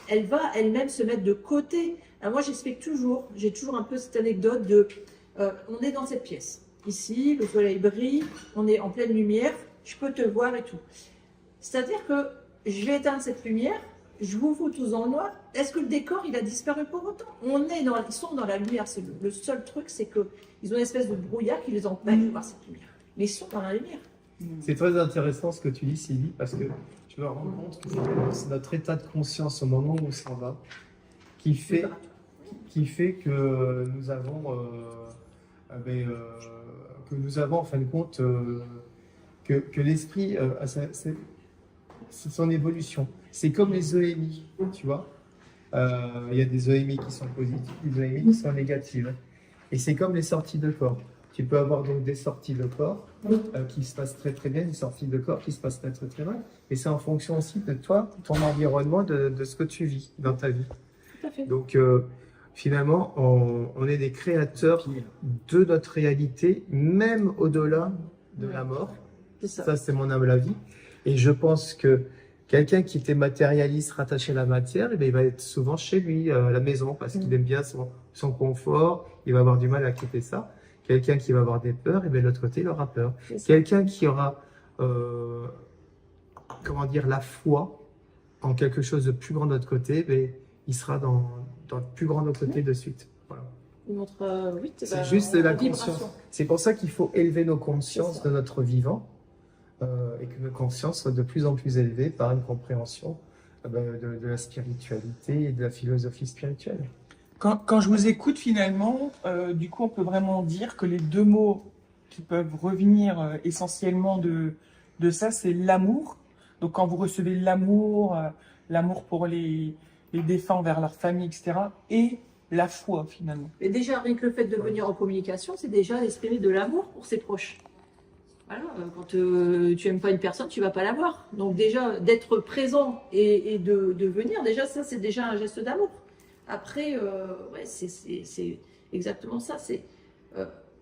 Elle va elle-même se mettre de côté. Alors moi, j'explique toujours, j'ai toujours un peu cette anecdote de. On est dans cette pièce. Ici, le soleil brille, on est en pleine lumière, je peux te voir et tout. C'est-à-dire que je vais éteindre cette lumière, je vous fous tous dans le noir. Est-ce que le décor, il a disparu pour autant? Ils sont dans la lumière. Le seul truc, c'est qu'ils ont une espèce de brouillard qui les empêche de voir cette lumière. Mais ils sont dans la lumière. C'est très intéressant ce que tu dis, Sylvie, parce que je me rends compte que c'est notre état de conscience au moment où on s'en va qui fait que nous avons, en fin de compte, que l'esprit c'est son évolution. C'est comme les EMI, tu vois. Il y a des EMI qui sont positives, des EMI qui sont négatives. Et c'est comme les sorties de corps. Tu peux avoir donc des sorties de corps qui se passent très très bien, des sorties de corps qui se passent très très très mal. Et c'est en fonction aussi de toi, ton environnement, de ce que tu vis dans ta vie. Tout à fait. Donc finalement, on est des créateurs de notre réalité, même au-delà de la mort. C'est ça. Ça, c'est mon humble avis. Et je pense que quelqu'un qui était matérialiste, rattaché à la matière, eh bien, il va être souvent chez lui, à la maison, parce qu'il aime bien son confort. Il va avoir du mal à quitter ça. Quelqu'un qui va avoir des peurs, et bien de l'autre côté, il aura peur. Quelqu'un qui aura, la foi en quelque chose de plus grand de notre côté, ben, il sera dans le plus grand de notre côté de suite. Voilà. Il montre, oui, C'est juste la vibration. conscience. C'est pour ça qu'il faut élever nos consciences de notre vivant et que nos consciences soient de plus en plus élevées par une compréhension de la spiritualité et de la philosophie spirituelle. Quand je vous écoute, finalement, du coup, on peut vraiment dire que les deux mots qui peuvent revenir essentiellement de ça, c'est l'amour. Donc, quand vous recevez l'amour, l'amour pour les défunts envers leur famille, etc., et la foi, finalement. Et déjà, rien que le fait de venir en communication, c'est déjà l'esprit de l'amour pour ses proches. Voilà, quand tu n'aimes pas une personne, tu ne vas pas la voir. Donc déjà, d'être présent et de venir, déjà, ça, c'est déjà un geste d'amour. Après, ouais, c'est exactement ça. C'est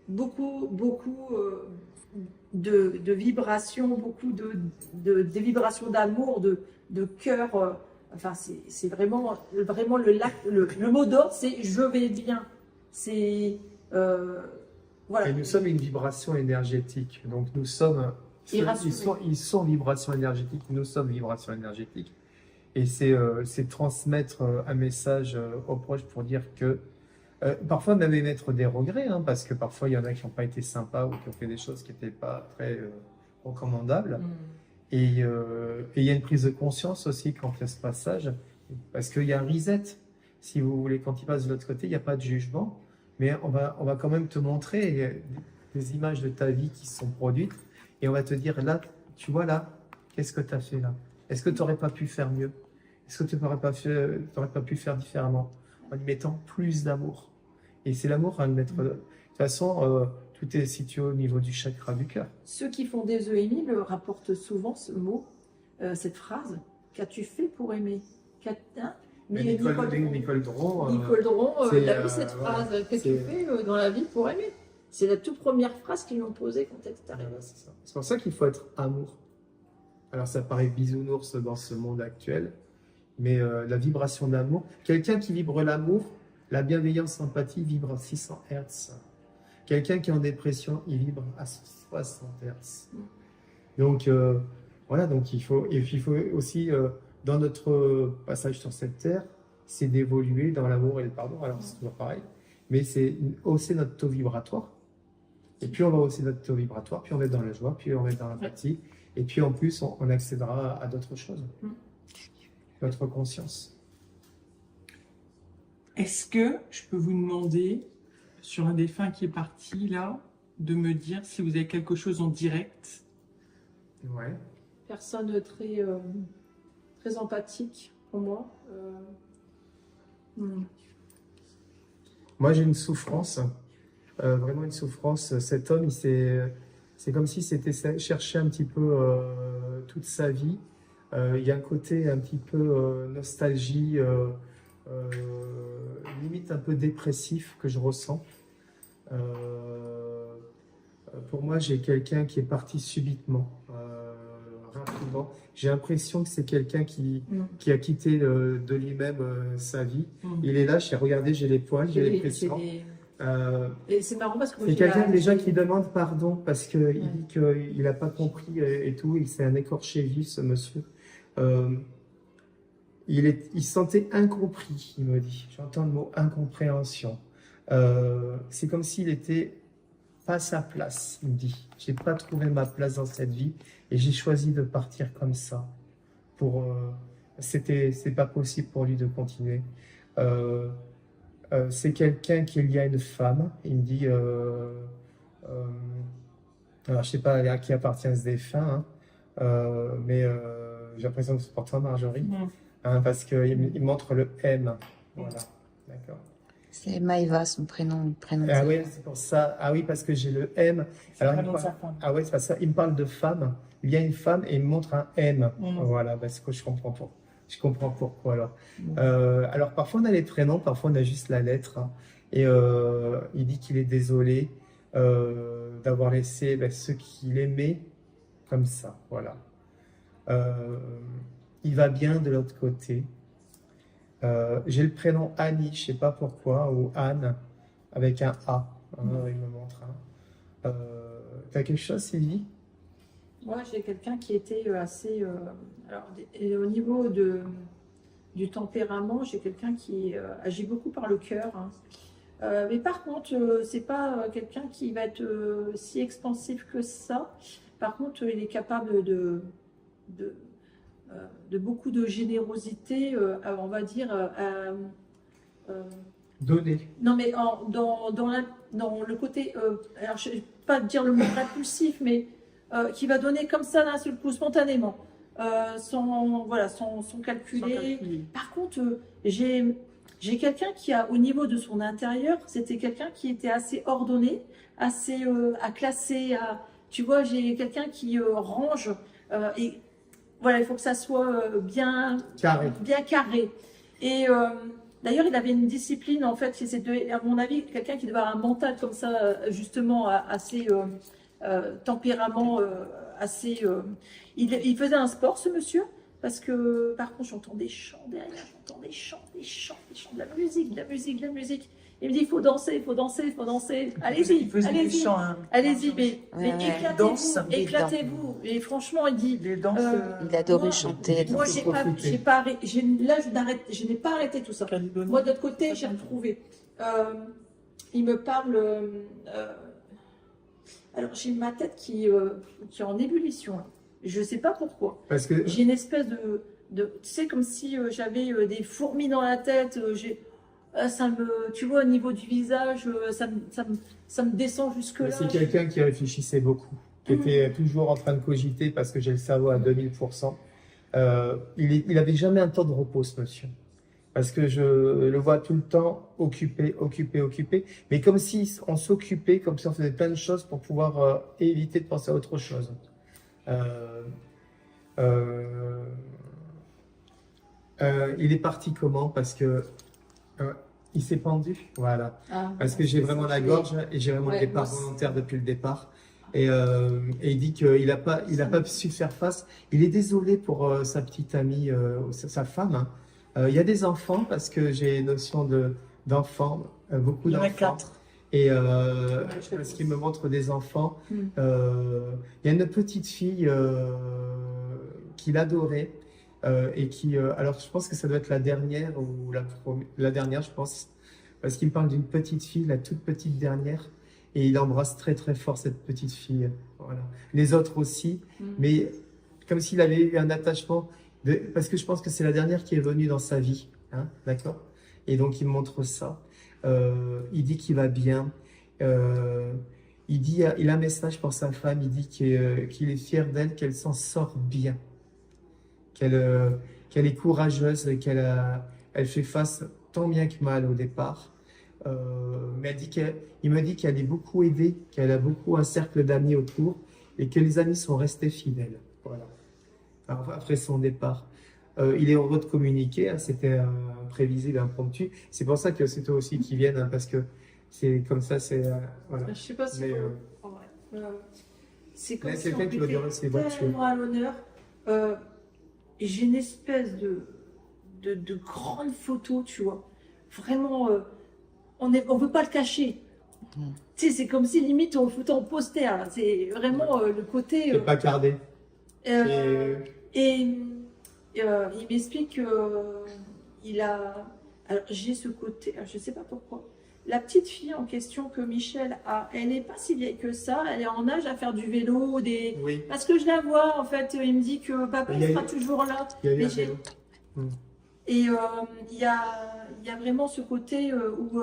beaucoup de vibrations, beaucoup de vibrations d'amour, de cœur. Enfin, c'est vraiment le mot d'ordre, c'est je vais bien. C'est voilà. Et nous sommes une vibration énergétique. Donc nous sommes. Ils sont vibration énergétique, nous sommes vibration énergétique. Et c'est transmettre un message aux proches pour dire que. Parfois même émettre des regrets, hein, parce que parfois il y en a qui n'ont pas été sympas ou qui ont fait des choses qui n'étaient pas très recommandables. Et il y a une prise de conscience aussi quand il y a ce passage, parce qu'il y a un reset. Si vous voulez, quand il passe de l'autre côté, il n'y a pas de jugement, mais on va quand même te montrer des images de ta vie qui se sont produites, et on va te dire, là, tu vois là, qu'est-ce que tu as fait là? Est-ce que tu n'aurais pas pu faire mieux? Est-ce que tu n'aurais pas pu faire différemment? En y mettant plus d'amour. Et c'est l'amour à le mettre. De toute façon, tout est situé au niveau du chakra du cœur. Ceux qui font des EMI me rapportent souvent ce mot, cette phrase. Qu'as-tu fait pour aimer? Nicole Dron, Nicole Dron, elle a eu cette phrase. Qu'as-tu fait dans la vie pour aimer? C'est la toute première phrase qu'ils m'ont posée quand elle est arrivée. Voilà, c'est ça. C'est pour ça qu'il faut être amour. Alors ça paraît bisounours dans ce monde actuel, mais la vibration d'amour, quelqu'un qui vibre l'amour, la bienveillance, l'empathie vibre à 600 Hertz. Quelqu'un qui est en dépression, il vibre à 60 Hertz. Donc voilà, donc il faut aussi, dans notre passage sur cette terre, c'est d'évoluer dans l'amour et le pardon. Alors c'est toujours pareil, mais c'est hausser notre taux vibratoire. Et puis on va hausser notre taux vibratoire, puis on va être dans la joie, puis on va être dans l'empathie. Et puis en plus, on accédera à d'autres choses. Notre conscience. Est-ce que je peux vous demander, sur un défunt qui est parti là, de me dire si vous avez quelque chose en direct? Ouais. Personne très, très empathique pour moi. Moi, j'ai une souffrance, vraiment une souffrance. Cet homme, c'est comme s'il s'était cherché un petit peu toute sa vie. Il y a un côté un petit peu nostalgie, limite un peu dépressif que je ressens. Pour moi, j'ai quelqu'un qui est parti subitement, rapidement. J'ai l'impression que c'est quelqu'un qui a quitté de lui-même sa vie. Il est là, regardez, j'ai les poils, j'ai les pressions. Et c'est marrant parce que c'est quelqu'un déjà qui demande pardon parce qu'il dit qu'il n'a pas compris et tout, il s'est un écorché vif, ce monsieur. Il se sentait incompris, il me dit. J'entends le mot incompréhension. C'est comme s'il était pas à sa place, il me dit. J'ai pas trouvé ma place dans cette vie et j'ai choisi de partir comme ça. C'est pas possible pour lui de continuer. C'est quelqu'un qui est lié à une femme. Il me dit, alors je sais pas à qui appartient ce défunt, hein, mais j'ai l'impression que c'est pour toi, Marjorie, hein, parce qu'il montre le M. Voilà, d'accord. C'est Maëva, son prénom. Ah oui, c'est pour ça. Ah oui, parce que j'ai le M. Alors, ah oui, c'est pas ça. Il me parle de femme. Il y a une femme et il me montre un M. Voilà, parce que je comprends pas. Je comprends pourquoi alors. Alors parfois on a les prénoms, parfois on a juste la lettre. Hein. Et il dit qu'il est désolé d'avoir laissé ceux qu'il aimait comme ça. Voilà. Il va bien de l'autre côté. J'ai le prénom Annie, je sais pas pourquoi, ou Anne avec un A. Hein, il me montre. Hein. T'as quelque chose, Sylvie? Moi, j'ai quelqu'un qui était assez... alors, et au niveau du tempérament, j'ai quelqu'un qui agit beaucoup par le cœur. Hein. Mais par contre, c'est pas quelqu'un qui va être si expansif que ça. Par contre, il est capable de beaucoup de générosité, on va dire... Donner. Non, mais dans le côté... alors, je ne vais pas dire le mot impulsif, mais... qui va donner comme ça d'un seul coup, spontanément, sans calculer. Par contre, j'ai quelqu'un qui a, au niveau de son intérieur, c'était quelqu'un qui était assez ordonné, assez à classer, tu vois, j'ai quelqu'un qui range, et voilà, il faut que ça soit bien carré. Et d'ailleurs, il avait une discipline, en fait, c'était, à mon avis, quelqu'un qui devait avoir un mental comme ça, justement, assez... tempérament assez... Il faisait un sport, ce monsieur, parce que, par contre, j'entends des chants derrière, j'entends des chants, de la musique. Il me dit, il faut danser. Allez-y, mais éclatez-vous. Et franchement, il dit... il adorait chanter. Moi, je n'ai pas arrêté tout ça. Moi, de l'autre côté, j'ai retrouvé. Il me parle... alors, j'ai ma tête qui est en ébullition. Là. Je ne sais pas pourquoi. Parce que... J'ai une espèce de tu sais, comme si j'avais des fourmis dans la tête. Tu vois, au niveau du visage, ça me descend jusque-là. C'est quelqu'un qui réfléchissait beaucoup, qui était toujours en train de cogiter parce que j'ai le cerveau à 2000%. Il n'avait jamais un temps de repos, ce monsieur. Parce que je le vois tout le temps occupé. Mais comme si on s'occupait, comme si on faisait plein de choses pour pouvoir éviter de penser à autre chose. Il est parti comment? Parce que Il s'est pendu, voilà. Ah, Parce que j'ai vraiment la gorge et j'ai vraiment le Ouais, départ moi aussi. volontaire depuis le départ. Et il dit qu'il a pas su faire face. Il est désolé pour sa petite amie, sa femme, hein. Il y a des enfants parce que j'ai notion d'enfants, beaucoup Il y en a d'enfants. 4. Et je parce qu'il me montre des enfants. Mm. Il y a une petite fille qu'il adorait et qui, alors je pense que ça doit être la dernière ou la dernière, je pense, parce qu'il me parle d'une petite fille, la toute petite dernière, et il embrasse très très fort cette petite fille. Voilà. Les autres aussi, Mm. mais comme s'il avait eu un attachement, parce que je pense que c'est la dernière qui est venue dans sa vie, hein, d'accord? Et donc il me montre ça. Il dit qu'il va bien. Euh, il a un message pour sa femme. Il dit qu'il est fier d'elle, qu'elle s'en sort bien, qu'elle est courageuse, et elle fait face tant bien que mal au départ. Mais il me dit qu'elle est beaucoup aidée, qu'elle a beaucoup un cercle d'amis autour et que les amis sont restés fidèles. Voilà. Alors, après son départ. Il est heureux de communiquer, hein, c'était prévisible, impromptu. C'est pour ça que c'est toi aussi qui viennent, hein, parce que c'est comme ça, c'est voilà. Je sais pas si Mais, en vrai. C'est comme mais si c'est on quelqu'un qui va mettait durer ses voitures. tellement à l'honneur. Et j'ai une espèce de grande photo, tu vois. Vraiment, on veut pas le cacher. Tu sais, c'est comme si limite on le foutait en poster, là. C'est vraiment le côté. Et pas cardé. Euh, et il m'explique qu'il a. Alors, j'ai ce côté, je sais pas pourquoi. La petite fille en question que Michel a, elle n'est pas si vieille que ça. Elle est en âge à faire du vélo, Oui, parce que je la vois, en fait, il me dit que papa, Il y a il sera eu- toujours là. il y a eu Mais un j'ai- vélo. Et il y a vraiment ce côté où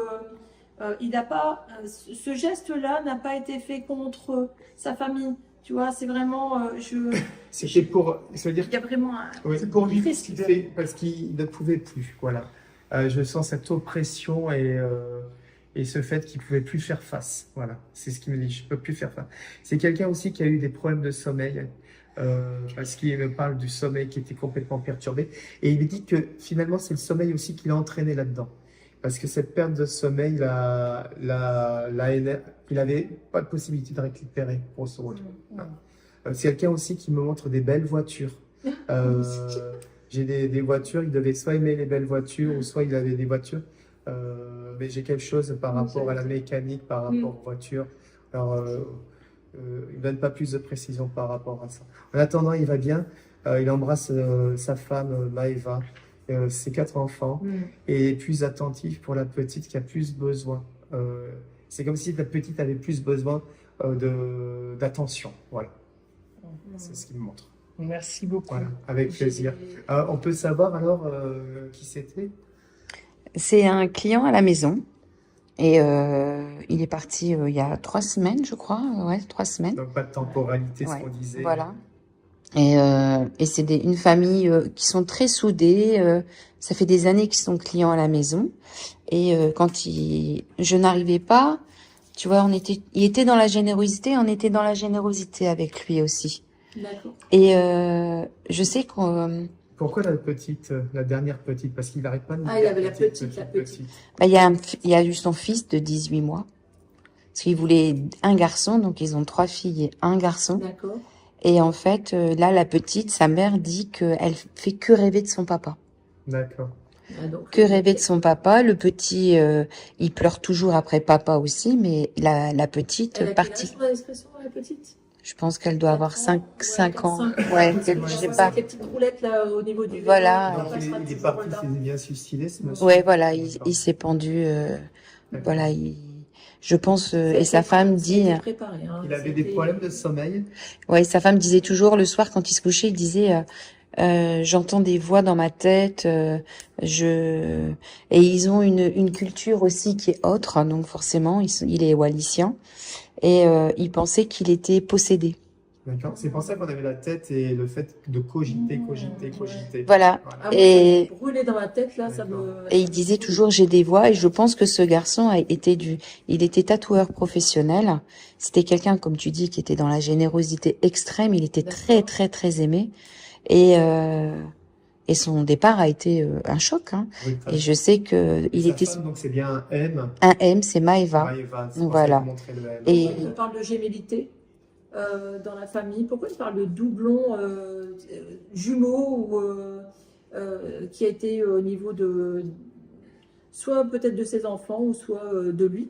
il n'a pas, ce geste-là n'a pas été fait contre sa famille. Tu vois, c'est vraiment, C'était pour, ça veut dire il y a vraiment un. oui, c'est pour lui, Triste. ce qu'il fait, parce qu'il ne pouvait plus. Voilà. Je sens cette oppression et ce fait qu'il ne pouvait plus faire face. Voilà. C'est ce qu'il me dit. Je ne peux plus faire face. C'est quelqu'un aussi qui a eu des problèmes de sommeil, parce qu'il me parle du sommeil qui était complètement perturbé. Et il me dit que finalement, c'est le sommeil aussi qui l'a entraîné là-dedans. Parce que cette perte de sommeil, il n'avait pas de possibilité de récupérer pour se retrouver. C'est quelqu'un aussi qui me montre des belles voitures. Euh, j'ai des voitures, il devait soit aimer les belles voitures ou soit il avait des voitures. Mais j'ai quelque chose par rapport à la mécanique, par rapport aux voitures. Alors, il ne donne pas plus de précision par rapport à ça. En attendant, il va bien. Il embrasse sa femme, Maëva, ses 4 enfants, et est plus attentif pour la petite qui a plus besoin. C'est comme si la petite avait plus besoin d'attention. Voilà. C'est ce qu'il me montre. Merci beaucoup. Voilà, avec plaisir. On peut savoir alors qui c'était? C'est un client à la maison et il est parti il y a 3 semaines, je crois. Ouais, 3 semaines. Donc pas de temporalité, ce Ouais, qu'on disait. voilà. Et c'est une famille qui sont très soudées. Ça fait des années qu'ils sont clients à la maison. Et je n'arrivais pas, tu vois, il était dans la générosité, on était dans la générosité avec lui aussi. D'accord. Et je sais qu'on Pourquoi la petite, la dernière petite? Parce qu'il n'arrête pas de me Ah, il dire avait la petite. bah, il y a eu son fils de 18 mois. Parce qu'il voulait un garçon, donc ils ont 3 filles et un garçon. D'accord. Et en fait, là, la petite, sa mère dit qu'elle fait que rêver de son papa. D'accord. Ah, donc, Que rêver de son papa. Le petit, il pleure toujours après papa aussi, mais la petite elle a quel partie. âge, pour l'expression, la petite? Je pense qu'elle doit avoir 5 ans. cinq. Ouais, C'est je sais avec pas. les petites roulettes là au niveau du vélo. Voilà. Papa Donc sera il est toujours parti, là. c'est bien suicidé ce monsieur? Ouais, voilà, D'accord. il s'est pendu. D'accord. Voilà, je pense, Ça a et sa été- femme ça a dit, été préparé, hein. Il avait des C'était- problèmes de sommeil. ouais, sa femme disait toujours le soir quand il se couchait, il disait, j'entends des voix dans ma tête, et ils ont une culture aussi qui est autre, donc forcément, il est wallisien, et il pensait qu'il était possédé. D'accord. C'est pour ça qu'on avait la tête et le fait de cogiter. Voilà. Ah, moi, Et- ça me brûlait dans la tête là, ça me. Et il disait toujours j'ai des voix, et je pense que ce garçon il était tatoueur professionnel. C'était quelqu'un, comme tu dis, qui était dans la générosité extrême. Il était très D'accord. très très aimé. Et Et son départ a été un choc, hein. Oui, Et je sais que il sa était femme, donc c'est bien un M. un M, c'est Maëva. Maëva, c'est pour Voilà. ça que je montrais le M. Et On parle de gémellité dans la famille. Pourquoi on parle de doublon jumeau ou qui a été au niveau de soit peut-être de ses enfants ou soit de lui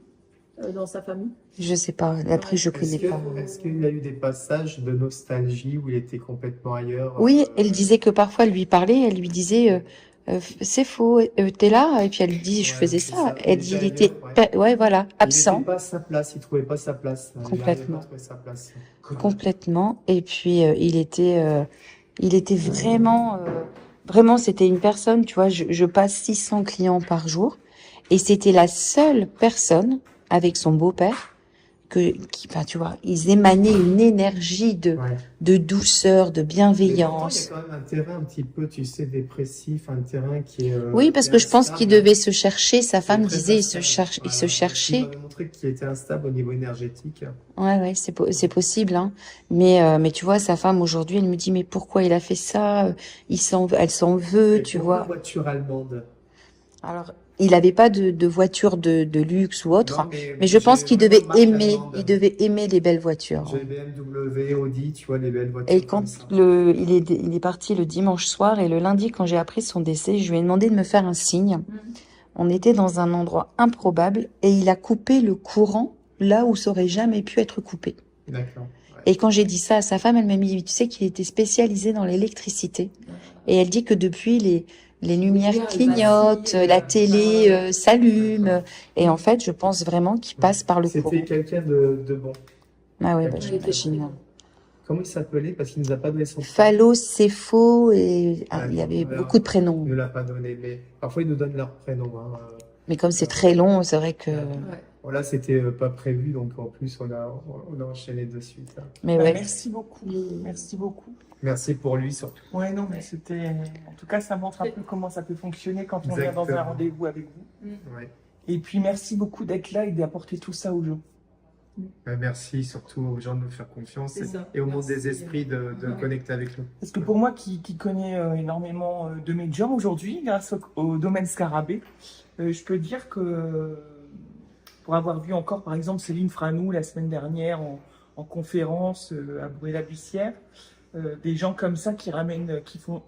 dans sa famille? je sais pas. Après, je Est-ce connais que- pas. est-ce qu'il y a eu des passages de nostalgie où il était complètement ailleurs? Oui, elle disait que parfois elle lui parlait, elle lui disait c'est faux, t'es là? Et puis elle lui dit je Ouais, faisais c'est ça. ça. Elle Il dit était il était ailleurs, ouais voilà, Il absent n'était pas à sa place, il trouvait pas sa place. Il arrivait complètement. pas à trouver sa place. Complètement. Et puis il était vraiment vraiment c'était une personne, tu vois, je passe 600 clients par jour et c'était la seule personne avec son beau-père enfin, tu vois, ils émanaient une énergie Ouais. de douceur, de Mais pourtant, il y a bienveillance. quand même un terrain un petit peu, tu sais, dépressif, un terrain qui est Oui, parce qui est que je pense qu'il instable, devait se chercher. Sa qui est femme très disait, instable. il se Il cherchait. m'avait montré qu'il était instable au niveau énergétique. Ouais, c'est possible, hein. Mais tu vois, sa femme aujourd'hui, elle me dit, mais pourquoi il a fait ça? Elle s'en veut, Et tu pourquoi vois. voiture allemande? Alors, il avait pas de voiture de luxe ou autre, Non, mais je pense j'ai qu'il vraiment devait marque aimer, allemande. il devait aimer les belles voitures. J'ai BMW, Audi, tu vois, les belles Et voitures quand comme ça. il est parti le dimanche soir et le lundi, quand j'ai appris son décès, je lui ai demandé de me faire un signe. On était dans un endroit improbable et il a coupé le courant là où ça aurait jamais pu être coupé. D'accord. Ouais. Et quand j'ai dit ça à sa femme, elle m'a dit, tu sais qu'il était spécialisé dans l'électricité. Et elle dit que depuis, les lumières Lumière, clignotent, vacille, la télé s'allume. D'accord. Et en fait, je pense vraiment qu'il passe par le courant. C'était quelqu'un de bon. Ah ouais, bah, Ouais, j'imagine. Comment il s'appelait? Parce qu'il nous a pas donné son prénom. Phallos, c'est faux et il y D'accord. avait Alors, beaucoup de prénoms. il ne l'a pas donné, mais parfois ils nous donnent leur prénom. Hein. Mais comme c'est très long, c'est vrai que... Ouais. Voilà, c'était pas prévu, donc en plus on a enchaîné de suite. Hein. Mais Bah, ouais. merci beaucoup. Merci beaucoup. Merci pour lui surtout. Ouais, non, mais c'était. En tout cas, ça montre un peu comment ça peut fonctionner quand on vient dans un Exactement. rendez-vous avec vous. Ouais. Et puis, merci beaucoup d'être là et d'apporter tout ça aux gens. Merci surtout aux gens de nous faire confiance C'est ça. et au monde Merci. des esprits de Ouais. connecter avec nous. Parce que pour moi, qui connais énormément de médiums aujourd'hui, grâce au domaine Scarabée, je peux dire que pour avoir vu encore, par exemple, Céline Franou la semaine dernière en conférence à Bruay-la-Bussière, des gens comme ça qui ramènent, qui font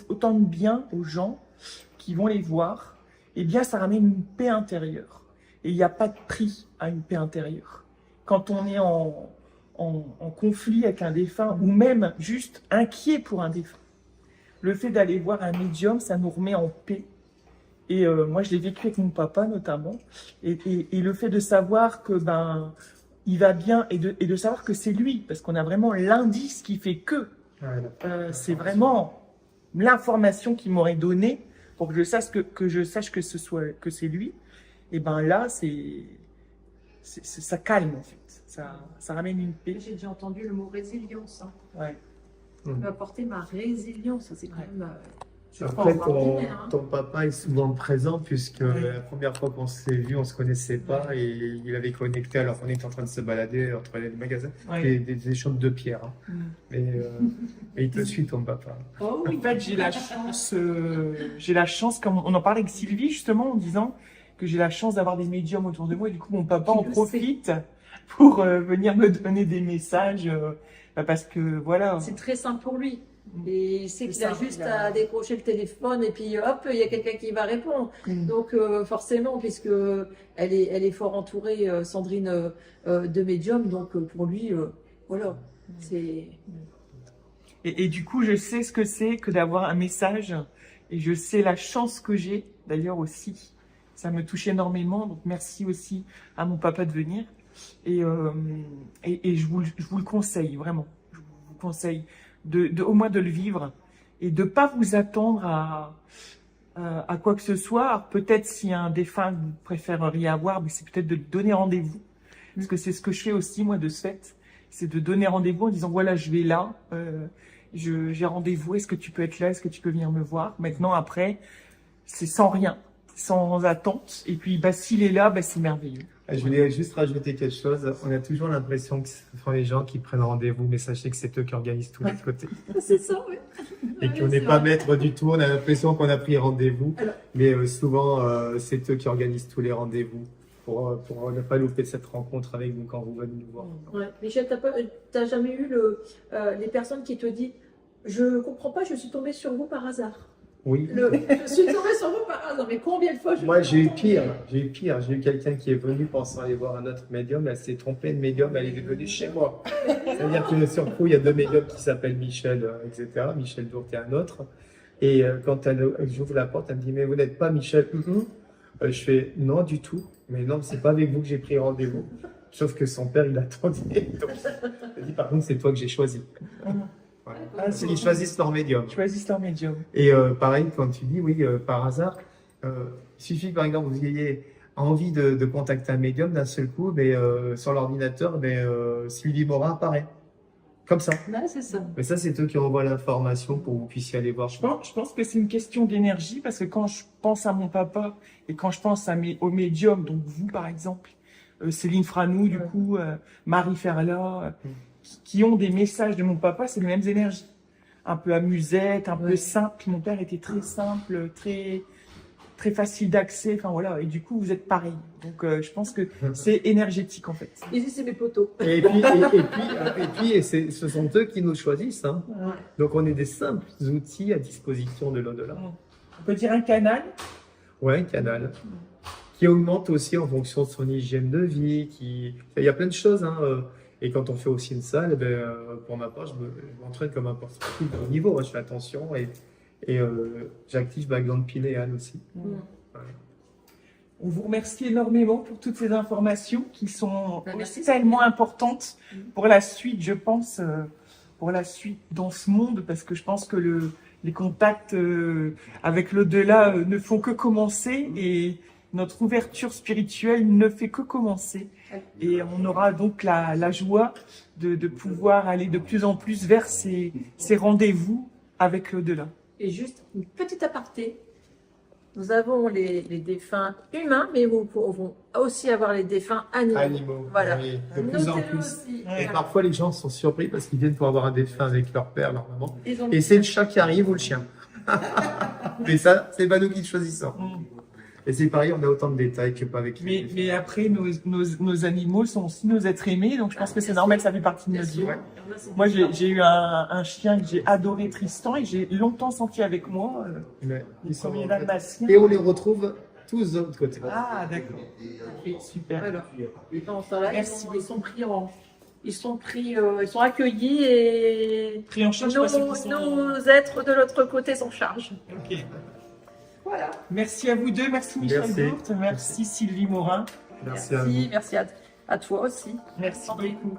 autant de bien aux gens, qui vont les voir, eh bien, ça ramène une paix intérieure. Et il n'y a pas de prix à une paix intérieure. Quand on est en conflit avec un défunt ou même juste inquiet pour un défunt, le fait d'aller voir un médium, ça nous remet en paix. Et moi, je l'ai vécu avec mon papa notamment. Et le fait de savoir que il va bien et de savoir que c'est lui, parce qu'on a vraiment l'indice qui fait que c'est vraiment l'information qu'il m'aurait donnée pour que je sache que c'est lui. Et ben là, ça calme en fait, ça ramène une paix. J'ai déjà entendu le mot résilience. Hein. Ouais. Il m'a apporté ma résilience. C'est quand même. Je Après, crois en ordinaire, hein. ton papa est souvent présent puisque Oui. la première fois qu'on s'est vu, on se connaissait pas et il avait connecté alors qu'on était en train de se balader entre les magasins, Ouais. des échanges de pierres. Hein. Mm. Mais il te suit ton papa. Oh oui. En fait, j'ai la chance, comme on en parlait avec Sylvie justement, en disant que j'ai la chance d'avoir des médiums autour de moi. Et du coup, mon papa Qui en le profite pour venir me donner des messages, parce que voilà. C'est très simple pour lui. Et il sait C'est qu'il a ça, juste il a- à décrocher le téléphone et puis hop, il y a quelqu'un qui va répondre. Mm. Donc forcément, puisque elle est fort entourée, Sandrine, de médiums, donc pour lui, voilà, c'est. Et du coup, je sais ce que c'est que d'avoir un message et je sais la chance que j'ai d'ailleurs aussi. Ça me touche énormément, donc merci aussi à mon papa de venir. Et je vous le conseille, vraiment. Je vous conseille au moins de le vivre et de pas vous attendre à quoi que ce soit. Alors, peut-être si un défunt vous préféreriez avoir, mais c'est peut-être de donner rendez-vous. Parce que c'est ce que je fais aussi, moi, de ce fait. C'est de donner rendez-vous en disant, voilà, je vais là, j'ai rendez-vous, est-ce que tu peux être là, est-ce que tu peux venir me voir? Maintenant, après, c'est sans rien. sans attente. Et puis, bah, s'il est là, bah, c'est merveilleux. Je voulais juste rajouter quelque chose. On a toujours l'impression que ce sont les gens qui prennent rendez-vous, mais sachez que c'est eux qui organisent tout de l'autre côté. C'est ça, oui. Et qu'on n'est pas maître du tout. On a l'impression qu'on a pris rendez-vous, mais souvent, c'est eux qui organisent tous les rendez-vous pour ne pas louper cette rencontre avec vous quand vous venez nous voir. Ouais. Michel, t'as jamais eu les personnes qui te disent « Je comprends pas, je suis tombée sur vous par hasard ». Oui. Je suis tombée sur vous par hasard, mais combien de fois Moi, j'ai eu pire. J'ai eu quelqu'un qui est venu pensant aller voir un autre médium. Elle s'est trompée de médium, elle est venue chez moi. C'est-à-dire que sur le coup, il y a deux médiums qui s'appellent Michel, etc. Michel Dourte et un autre. Et quand j'ouvre la porte, elle me dit « Mais vous n'êtes pas Michel ?» Je fais « Non, du tout. Mais non, c'est pas avec vous que j'ai pris rendez-vous. » Sauf que son père, il attendait. Donc, elle dit « Par contre, c'est toi que j'ai choisi. » Voilà. Ah, Ils choisissent leur médium. Choisissent leur médium. Et pareil, quand tu dis oui, par hasard, il suffit que par exemple vous ayez envie de contacter un médium d'un seul coup, mais sur l'ordinateur, Sylvie Morin apparaît. Comme ça. Ouais, c'est ça. Mais ça, c'est eux qui envoient l'information pour que vous puissiez aller voir. Je pense que c'est une question d'énergie parce que quand je pense à mon papa et quand je pense au médium, donc vous par exemple, Céline Franou, du coup, Marie Ferla, qui ont des messages de mon papa, c'est les mêmes énergies. Un peu amusette, un peu simple. Mon père était très simple, très facile d'accès. Enfin voilà. Et du coup, vous êtes pareil. Donc, je pense que c'est énergétique en fait. Ici, c'est mes poteaux. Et puis ce sont eux qui nous choisissent. Hein. Ouais. Donc, on est des simples outils à disposition de l'au-delà. On peut dire un canal. Ouais, un canal. Qui augmente aussi en fonction de son hygiène de vie. Il y a plein de choses. Hein. Et quand on fait aussi une salle, pour ma part, je m'entraîne comme un sportif de haut niveau. Moi, je fais attention et j'active ma glande pinéale aussi. Ouais. On vous remercie énormément pour toutes ces informations qui sont Merci. tellement importantes pour la suite, je pense, pour la suite dans ce monde, parce que je pense que les contacts avec l'au-delà ne font que commencer et notre ouverture spirituelle ne fait que commencer. Et on aura donc la joie de pouvoir aller de plus en plus vers ces rendez-vous avec l'au-delà. Et juste une petite aparté. Nous avons les défunts humains, mais nous pouvons aussi avoir les défunts animaux. Voilà. Oui, de plus en Notez-le plus. aussi. Et parfois, les gens sont surpris parce qu'ils viennent pour avoir un défunt avec leur père, leur maman. Ils ont- Et c'est le chat qui arrive ou le chien. Mais ça, c'est pas nous qui le choisissons. Et c'est pareil, on a autant de détails que pas avec les Mais après, nos animaux sont aussi nos êtres aimés, donc je pense que c'est normal, ça fait partie de notre vie. Ouais. Moi, j'ai eu un chien que j'ai adoré, Tristan, et j'ai longtemps senti avec moi. Ouais, ils sont Premier en fait- dalmatien. Et on les retrouve tous de l'autre côté. Ah, d'accord. Super. Alors, dans ce temps-là, Merci. ils sont accueillis et Pris en charge par ceux qui sont- nos êtres de l'autre côté s'en chargent. Ok. Voilà. Merci à vous deux, merci Michel Merci. Dourte, merci Sylvie Morin. Merci à vous. Merci à toi aussi. Merci beaucoup.